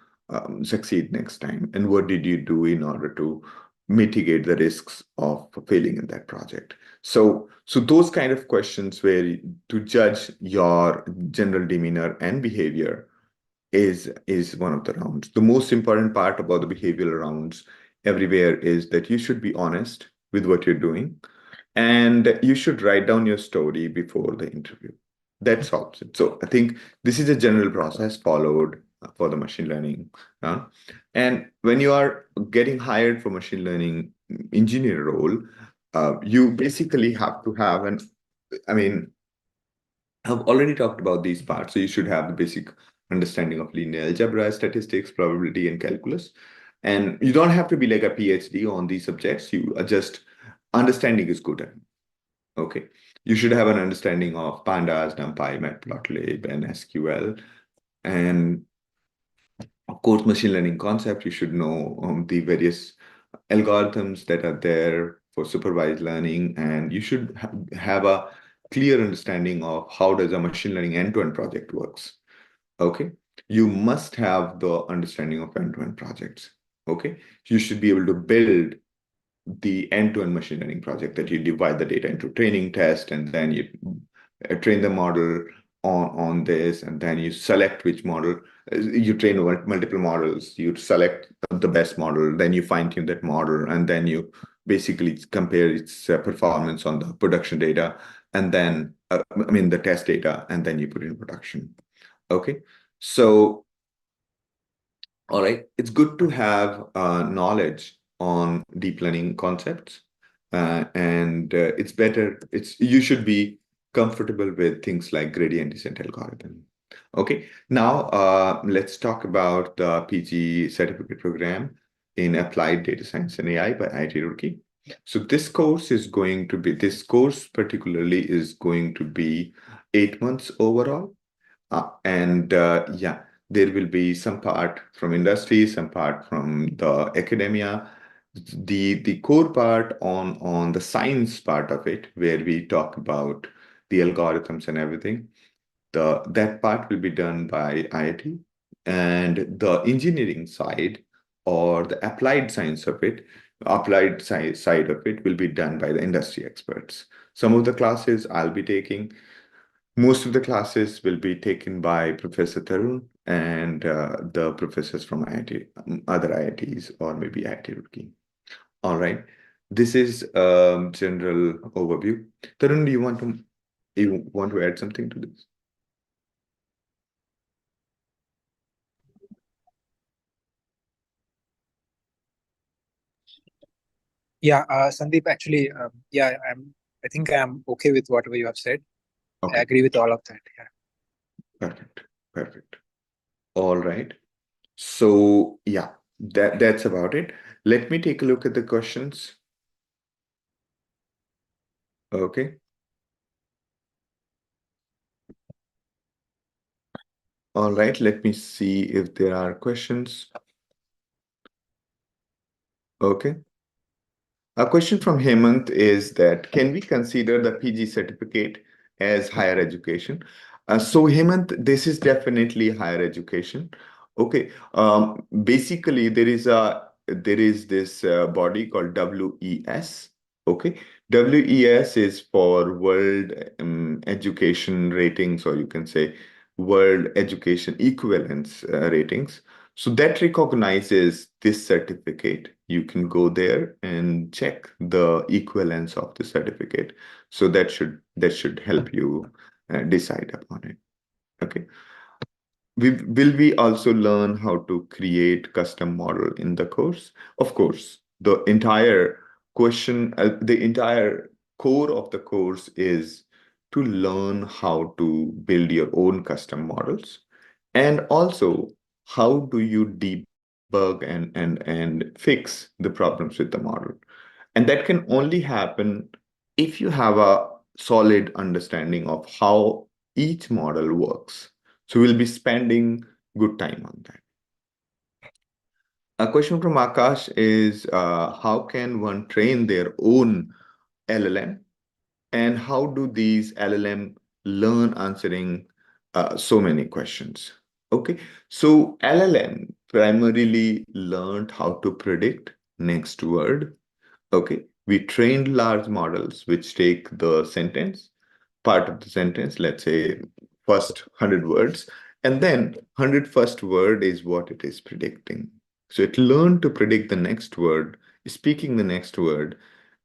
succeed next time? And what did you do in order to mitigate the risks of failing in that project? So those kind of questions where to judge your general demeanor and behavior is one of the rounds. The most important part about the behavioral rounds everywhere is that you should be honest with what you're doing, and you should write down your story before the interview. That solves it. So I think this is a general process followed for the machine learning. And when you are getting hired for machine learning engineer role, you basically have to have an, I mean, I've already talked about these parts, so you should have the basic understanding of linear algebra, statistics, probability, and calculus. And you don't have to be like a PhD on these subjects. You are just understanding is good. Okay. You should have an understanding of pandas, NumPy, Matplotlib, and SQL. And of course, machine learning concept, you should know the various algorithms that are there for supervised learning, and you should have a clear understanding of how does a machine learning end-to-end project works. Okay, you must have the understanding of end-to-end projects. Okay, you should be able to build the end-to-end machine learning project, that you divide the data into training, test, and then you train the model on this, and then you select which model. You train multiple models, you select the best model, then you fine-tune that model, and then you basically compare its performance on the production data, and then the test data, and then you put it in production. Okay, so all right, it's good to have knowledge on deep learning concepts, and it's better. You should be comfortable with things like gradient descent algorithm. Okay, now let's talk about the PG certificate program in Applied Data Science and AI by IIT Roorkee. So this course particularly is going to be 8 months overall. Yeah, there will be some part from industry, some part from the academia. The core part on the science part of it, where we talk about the algorithms and everything, that part will be done by IIT, and the engineering side or the applied side of it will be done by the industry experts. Some of the classes I'll be taking. Most of the classes will be taken by Professor Tharun and the professors from IIT, other IITs, or maybe IIT Roorkee. All right. This is general overview. Tarun, do you want to add something to this? Yeah, Sandeep, actually, yeah, I think I'm okay with whatever you have said. Okay. I agree with all of that. Yeah. Perfect. Perfect. All right. So yeah, that's about it. Let me take a look at the questions. Okay. All right. Let me see if there are questions. Okay. A question from Hemant is that can we consider the PG certificate as higher education? So Hemant, this is definitely higher education. Okay. Basically, there is this body called WES. Okay. WES is for World Education Ratings, or you can say World Education Equivalence Ratings. So that recognizes this certificate. You can go there and check the equivalence of the certificate. So that should help you decide upon it. Okay. Will we also learn how to create custom model in the course? Of course, the entire the entire core of the course is to learn how to build your own custom models, and also how do you debug and fix the problems with the model. And that can only happen if you have a solid understanding of how each model works. So we'll be spending good time on that. A question from Akash is how can one train their own LLM, and how do these LLM learn answering so many questions? Okay, so LLM primarily learned how to predict next word. Okay, we trained large models which take the sentence, part of the sentence, let's say first 100 words, and then 100 first word is what it is predicting. So it learned to predict the next word, speaking the next word,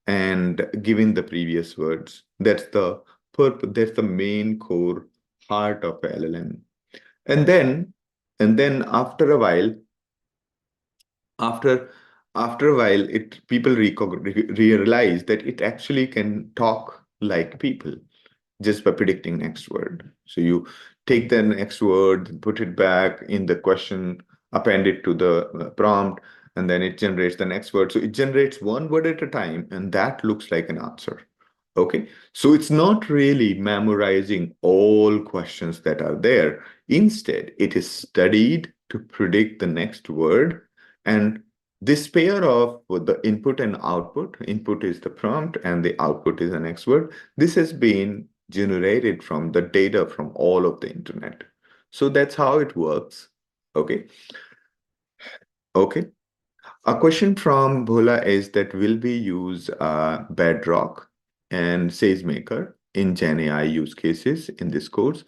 and giving the previous words. That's the purpose, that's the main core heart of LLM. And then, after a while, after after a while, it people realize that it actually can talk like people just by predicting next word. So you take the next word, put it back in the question, append it to the prompt, and then it generates the next word. So it generates one word at a time, and that looks like an answer. Okay, so it's not really memorizing all questions that are there. Instead, it is studied to predict the next word. And this pair of the input is the prompt and the output is the next word. This has been generated from the data from all of the internet. So that's how it works. Okay. Okay. A question from Bhola is that will we use Bedrock and SageMaker in Gen AI use cases in this course?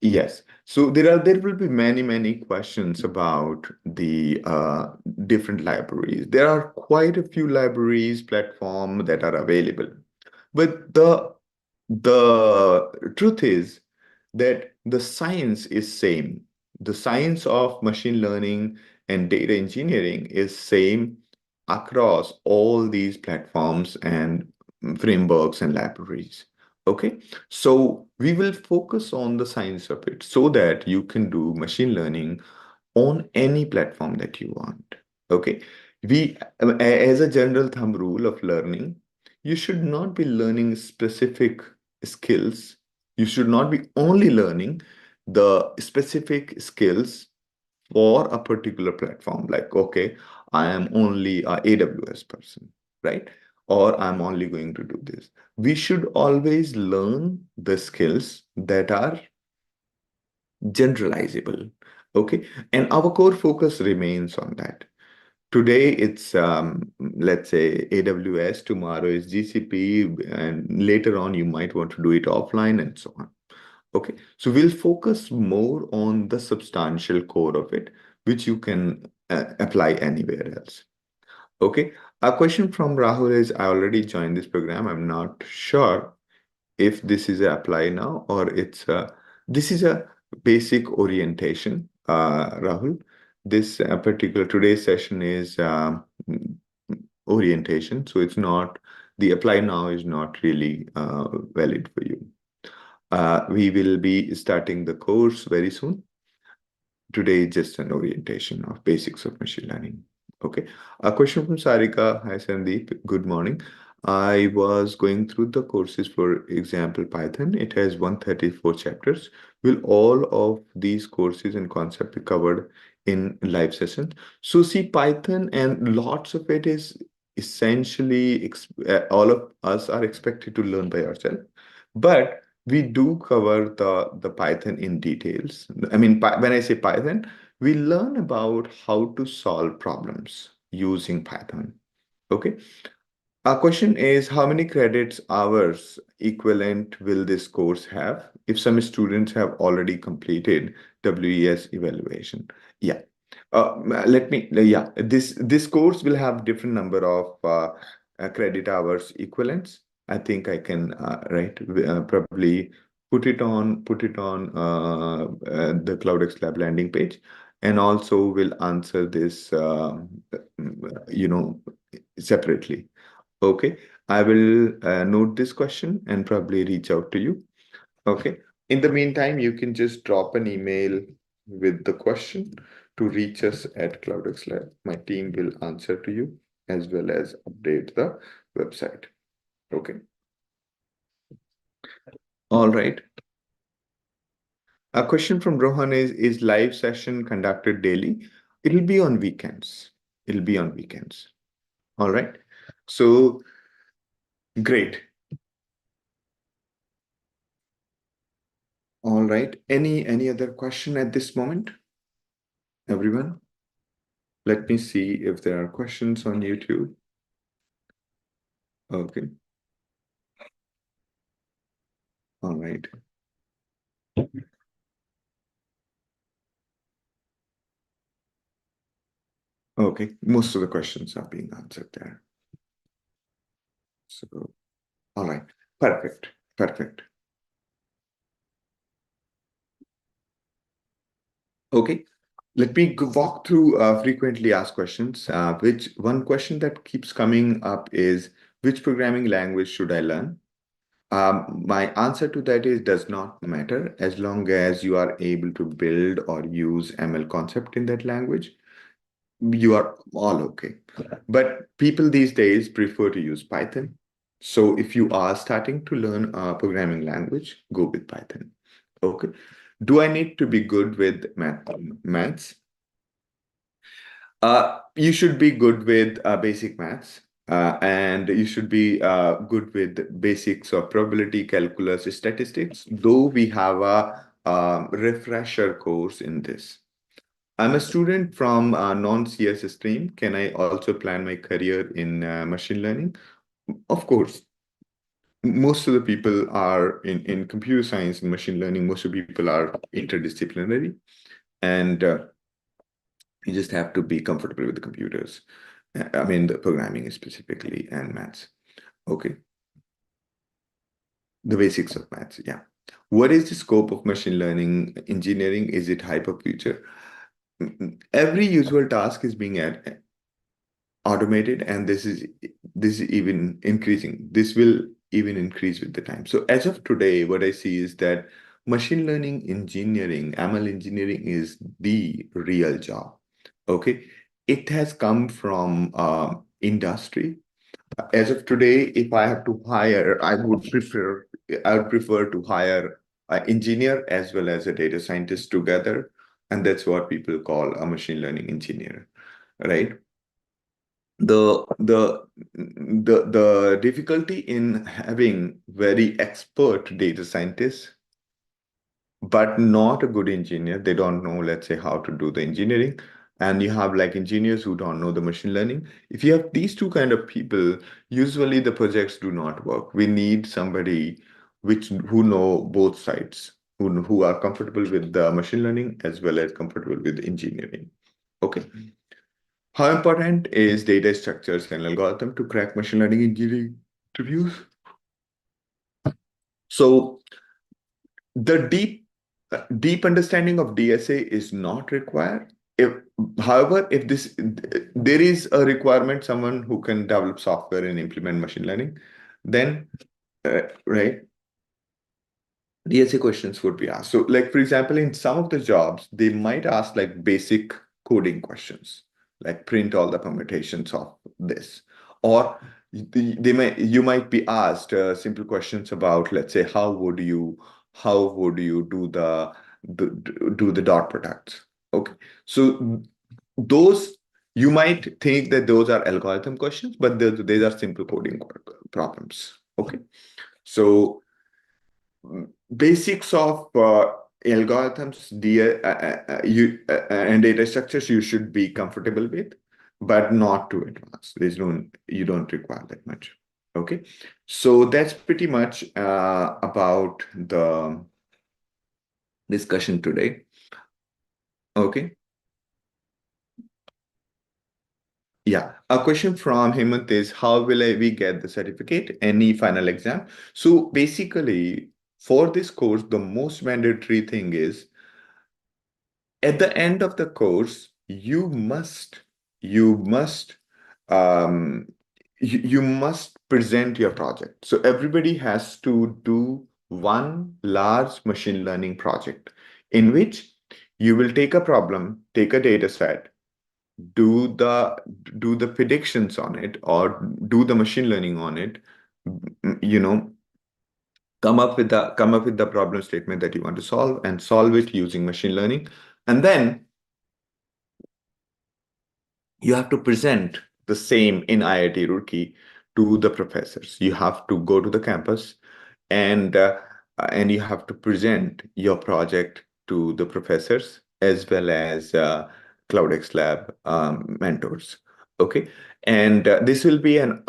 Yes. So there will be many questions about the different libraries. There are quite a few libraries platform that are available, but the truth is that the science is same. The science of machine learning and data engineering is same across all these platforms and frameworks and libraries. Okay, so we will focus on the science of it so that you can do machine learning on any platform that you want. Okay, as a general thumb rule of learning, you should not be learning specific skills. You should not be only learning the specific skills for a particular platform. Like, okay, I am only a AWS person, right? Or I'm only going to do this. We should always learn the skills that are generalizable. Okay, and our core focus remains on that. Today it's let's say AWS, tomorrow is GCP, and later on you might want to do it offline and so on. Okay, so we'll focus more on the substantial core of it, which you can apply anywhere else. Okay, a question from Rahul is, I already joined this program. I'm not sure if this is a apply now or it's a, this is a basic orientation, Rahul. This particular today's session is orientation, so it's not, the apply now is not really valid for you. We will be starting the course very soon. Today is just an orientation of basics of machine learning. Okay. A question from Sarika. Hi, Sandeep. Good morning. I was going through the courses for example Python. It has 134 chapters. Will all of these courses and concept be covered in live session? So see, Python and lots of it is essentially all of us are expected to learn by ourselves. But we do cover the Python in details. I mean, when I say Python, we learn about how to solve problems using Python. Okay. Our question is, how many credits hours equivalent will this course have if some students have already completed WES evaluation? Yeah. This course will have different number of credit hours equivalents. I think I can probably put it on the CloudxLab landing page, and also will answer this separately. Okay, I will note this question and probably reach out to you. Okay. In the meantime, you can just drop an email with the question to reach us at CloudxLab. My team will answer to you as well as update the website. Okay. All right. A question from Rohan is live session conducted daily? It'll be on weekends. It'll be on weekends. All right. So great. All right. Any other question at this moment? Everyone? Let me see if there are questions on YouTube. Okay. All right. Okay. Most of the questions are being answered there. So, all right. Perfect. Perfect. Okay. Let me walk through frequently asked questions. Which one question that keeps coming up is, which programming language should I learn? My answer to that is does not matter as long as you are able to build or use ML concept in that language. You are all okay. But people these days prefer to use Python. So if you are starting to learn a programming language, go with Python. Okay. Do I need to be good with maths? You should be good with basic maths. And you should be good with basics of probability, calculus, statistics, though we have a refresher course in this. I'm a student from a non-CS stream. Can I also plan my career in machine learning? Of course. Most of the people are in computer science and machine learning. Most of the people are interdisciplinary. And you just have to be comfortable with the computers. I mean, the programming specifically and maths. Okay. The basics of maths. Yeah. What is the scope of machine learning engineering? Is it hyperfuture? Every usual task is being automated, and this is even increasing. This will even increase with the time. So as of today, what I see is that machine learning engineering, ML engineering is the real job. Okay. It has come from industry. As of today, if I have to hire, I would prefer to hire an engineer as well as a data scientist together. And that's what people call a machine learning engineer, right? The difficulty in having very expert data scientists but not a good engineer. They don't know, let's say, how to do the engineering. And you have like engineers who don't know the machine learning. If you have these two kind of people, usually the projects do not work. We need somebody who know both sides, who are comfortable with the machine learning as well as comfortable with engineering. Okay. How important is data structures and algorithm to crack machine learning engineering interviews? So the deep understanding of DSA is not required. However, if there is a requirement, someone who can develop software and implement machine learning, then right, DSA questions would be asked. So, like for example, in some of the jobs, they might ask like basic coding questions, like print all the permutations of this, or you might be asked simple questions about, let's say, how would you do the dot products? Okay, so those you might think that those are algorithm questions, but these are simple coding problems. Okay, so basics of algorithms, and data structures you should be comfortable with, but not too advanced. You don't require that much. Okay, so that's pretty much about the discussion today. Okay. Yeah, a question from Hemant is, how will we get the certificate? Any final exam? So basically, for this course, the most mandatory thing is at the end of the course, you must um, you must present your project. So everybody has to do one large machine learning project in which you will take a problem, take a data set, do the predictions on it or do the machine learning on it, you know, come up with the problem statement that you want to solve and solve it using machine learning. And then you have to present the same in IIT Roorkee to the professors. You have to go to the campus and you have to present your project to the professors as well as CloudxLab mentors. Okay, and this will be an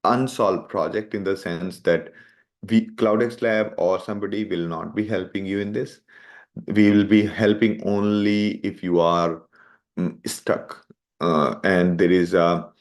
unsolved project in the sense that CloudxLab or somebody will not be helping you in this. We will be helping only if you are stuck, and there is a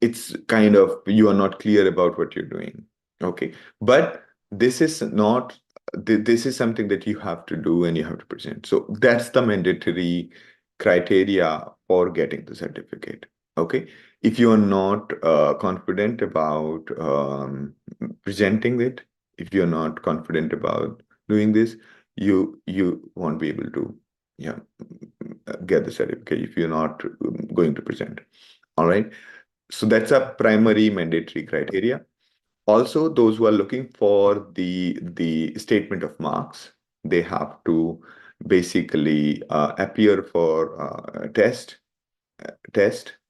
it's kind of you are not clear about what you're doing. Okay, but this is not this is something that you have to do and you have to present. So that's the mandatory criteria for getting the certificate. Okay, if you are not confident about presenting it, if you're not confident about doing this, you won't be able to, yeah, get the certificate if you're not going to present. All right, so that's a primary mandatory criteria. Also, those who are looking for the statement of marks, they have to basically appear for test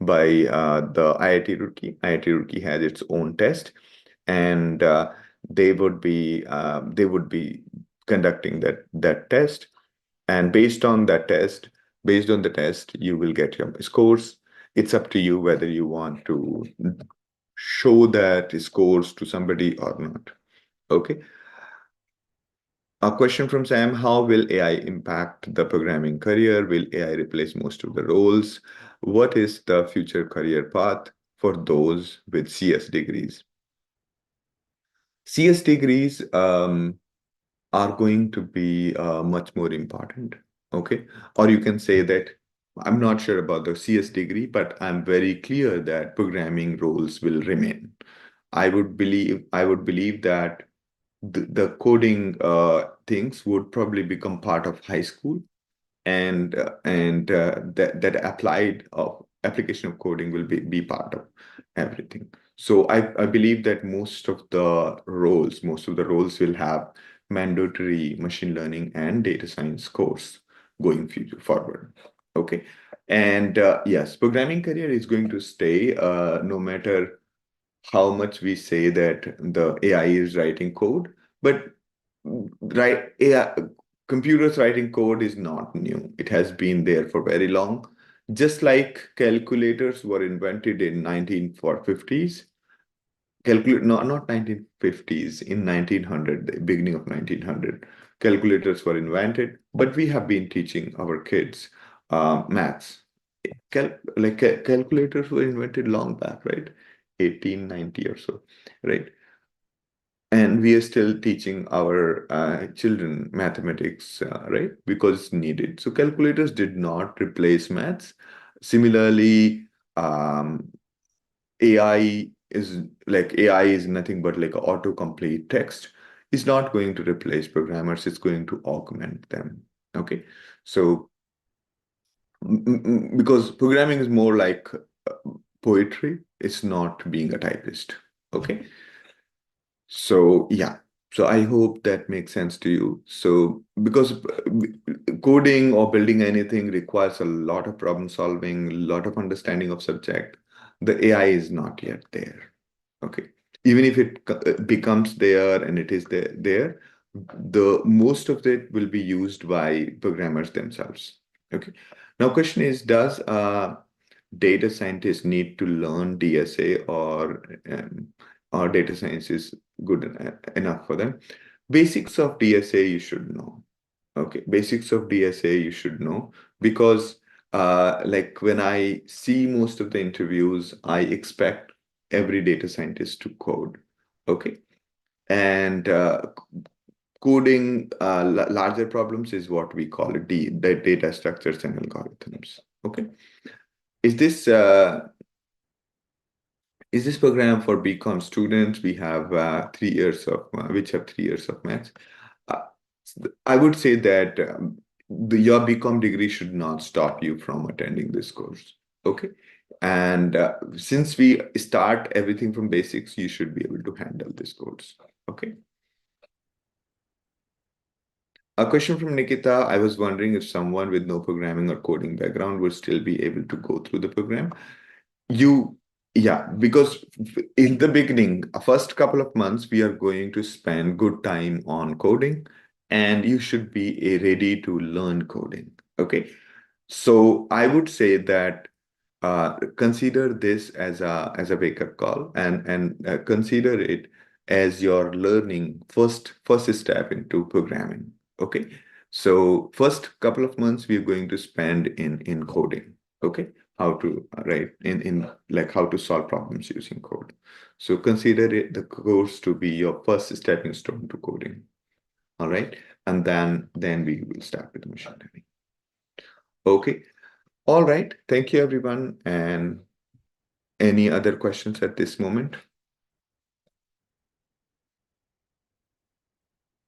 by the IIT Roorkee. IIT Roorkee has its own test, and they would be conducting that test. And based on the test, you will get your scores. It's up to you whether you want to show that scores to somebody or not. Okay. A question from Sam: how will AI impact the programming career? Will AI replace most of the roles? What is the future career path for those with CS degrees? CS degrees are going to be much more important. Okay. Or you can say that I'm not sure about the CS degree, but I'm very clear that programming roles will remain. I would believe that the coding things would probably become part of high school, and that applied application of coding will be part of everything. So I believe that most of the roles will have mandatory machine learning and data science course going forward. Okay, and yes, programming career is going to stay no matter how much we say that the AI is writing code, but right, AI, computers writing code is not new. It has been there for very long. Just like calculators were invented in 1950s, not 1950s, in 1900, the beginning of 1900, calculators were invented, but we have been teaching our kids maths. Calculators were invented long back, right? 1890 or so, right? And we are still teaching our children mathematics, right? Because it's needed. So calculators did not replace maths. Similarly, AI AI is nothing but like autocomplete text. It's not going to replace programmers. It's going to augment them. Okay, so because programming is more like poetry. It's not being a typist. Okay. So yeah, so I hope that makes sense to you. So because coding or building anything requires a lot of problem solving, a lot of understanding of subject, the AI is not yet there. Okay, even if it becomes there and it is there, the most of it will be used by programmers themselves. Okay, now question is, does data scientists need to learn DSA, or data science is good enough for them? Basics of DSA you should know. Okay, basics of DSA you should know, because like when I see most of the interviews, I expect every data scientist to code. Okay, and coding larger problems is what we call it, the data structures and algorithms. Okay, is this program for BCom students? We have 3 years of which have 3 years of maths. Uh, I would say that your BCom degree should not stop you from attending this course. Okay, and since we start everything from basics, you should be able to handle this course. Okay. A question from Nikita. I was wondering if someone with no programming or coding background would still be able to go through the program. Yeah, because in the beginning, first couple of months, we are going to spend good time on coding, and you should be ready to learn coding. Okay. So I would say that consider this as a wake-up call, and consider it as your learning first step into programming. Okay. So first couple of months we're going to spend in coding. Okay. How to write in like how to solve problems using code. So consider it the course to be your first stepping stone to coding. All right. And then we will start with machine learning. Okay. All right. Thank you, everyone. And any other questions at this moment?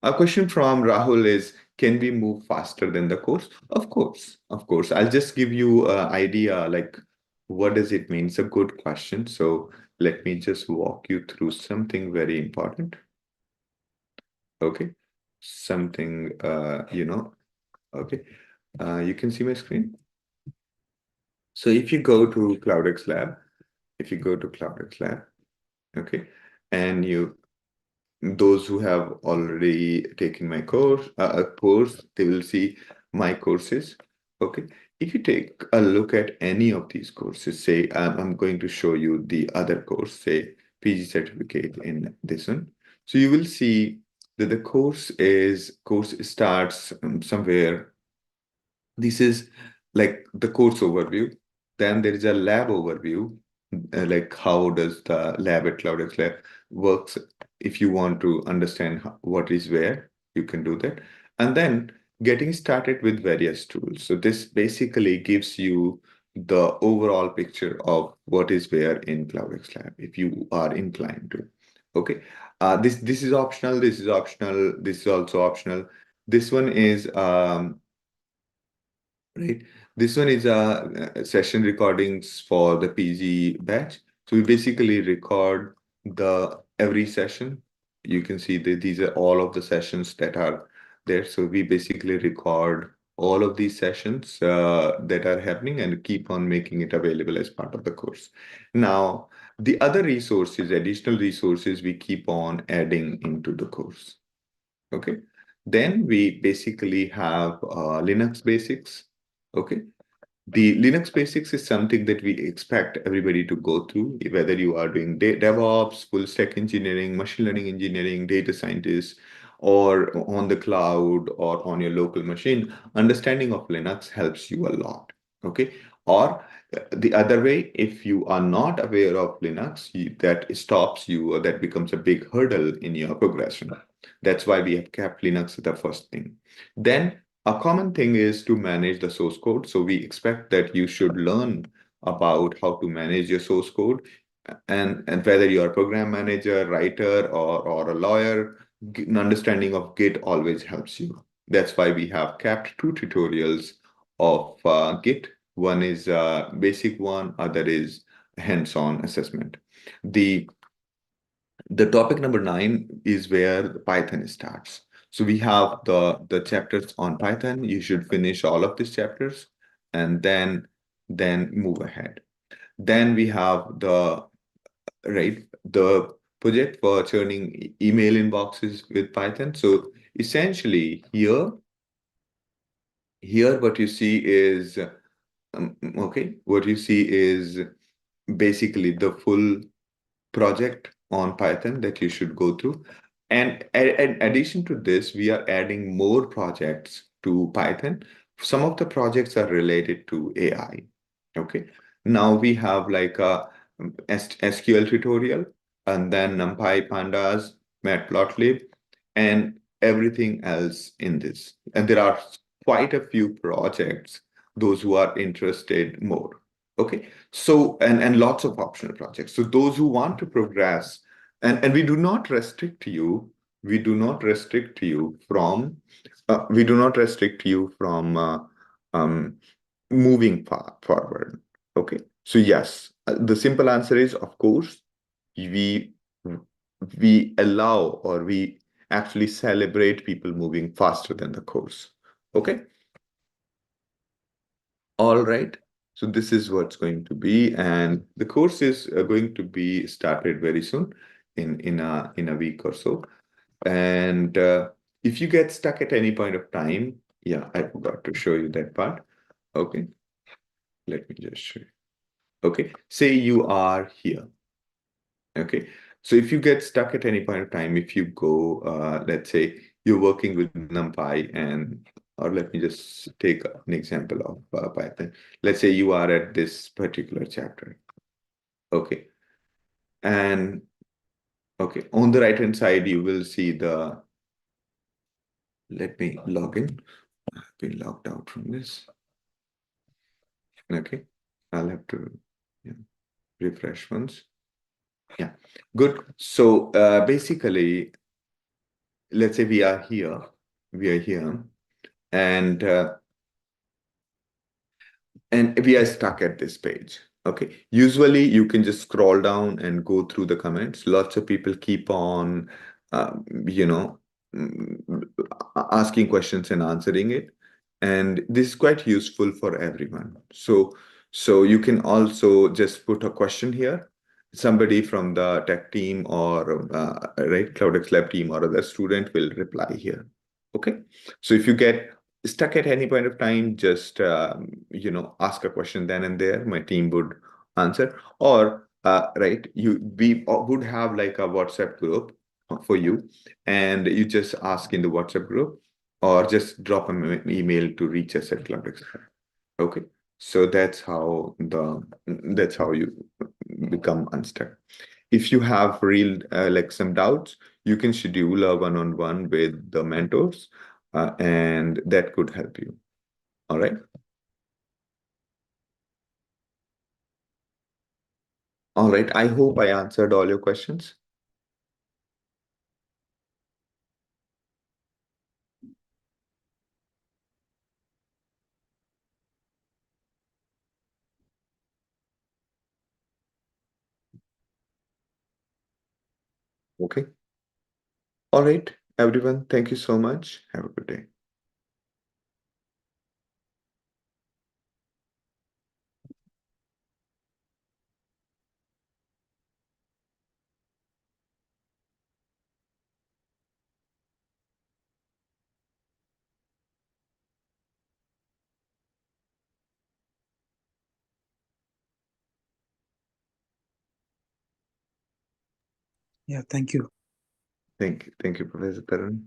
A question from Rahul is, can we move faster than the course? Of course, of course. I'll just give you an idea, like, what does it mean? It's a good question. So let me just walk you through something very important. Okay. Something, okay. You can see my screen. So if you go to CloudxLab, okay, and those who have already taken my course, they will see my courses. Okay. If you take a look at any of these courses, say I'm going to show you the other course, say PG certificate in this one. So you will see that the course starts somewhere. This is like the course overview. Then there is a lab overview, like how does the lab at CloudxLab works. If you want to understand what is where, you can do that. And then getting started with various tools. So this basically gives you the overall picture of what is where in CloudxLab, if you are inclined to. Okay. This is optional. This is optional. This is also optional. This one is right. This one is a session recordings for the PG batch. So we basically record every session. You can see that these are all of the sessions that are there. So we basically record all of these sessions that are happening and keep on making it available as part of the course. Now, the other resources, additional resources, we keep on adding into the course. Okay. Then we basically have Linux basics. Okay. The Linux basics is something that we expect everybody to go through, whether you are doing DevOps, full stack engineering, machine learning engineering, data scientists, or on the cloud or on your local machine. Understanding of Linux helps you a lot. Okay. Or the other way, if you are not aware of Linux, that stops you, or that becomes a big hurdle in your progression. That's why we have kept Linux the first thing. Then a common thing is to manage the source code. So we expect that you should learn about how to manage your source code, and whether you're a program manager, writer, or a lawyer, an understanding of Git always helps you. That's why we have kept two tutorials of Git. One is a basic one, other is hands-on assessment. The topic number 9 is where Python starts. So we have the chapters on Python. You should finish all of these chapters and then move ahead. Then we have the project for churning email inboxes with Python. So essentially here what you see is what you see is basically the full project on Python that you should go through. And in addition to this, we are adding more projects to Python. Some of the projects are related to AI. Okay. Now we have like a SQL tutorial, and then NumPy, Pandas, Matplotlib, and everything else in this. And there are quite a few projects, those who are interested more. Okay. So, and lots of optional projects. So those who want to progress, and we do not restrict you, from, um, moving forward. Okay. So yes, the simple answer is, of course, we we allow, or we actually celebrate people moving faster than the course. Okay. All right. So this is what's going to be, and the course is going to be started very soon, in a week or so. And if you get stuck at any point of time, yeah, I forgot to show you that part. Okay, let me just show you. Okay, say you are here. Okay, so if you get stuck at any point of time, if you go, let's say you're working with NumPy, and or let me just take an example of Python. Let's say you are at this particular chapter. Okay, and okay, on the right hand side, you will see the. Let me log in. I've been logged out from this. Okay, I'll have to, yeah, refresh once. Yeah, good. So basically, let's say we are here, and we are stuck at this page. Okay, usually you can just scroll down and go through the comments. Lots of people keep on, you know, mm, asking questions and answering it, and this is quite useful for everyone. So you can also just put a question here. Somebody from the tech team or right, CloudxLab team or other student will reply here. Okay, so if you get stuck at any point of time, just ask a question then and there. My team would answer, or right, we would have like a WhatsApp group for you, and you just ask in the WhatsApp group, or just drop an email to reach us at CloudxLab. Okay, so that's how you become unstuck. If you have real like some doubts, you can schedule a one-on-one with the mentors, and that could help you. All right. All right. I hope I answered all your questions. Okay. All right, everyone. Thank you so much. Have a good day. Yeah, thank you. Thank you, Professor Tharun.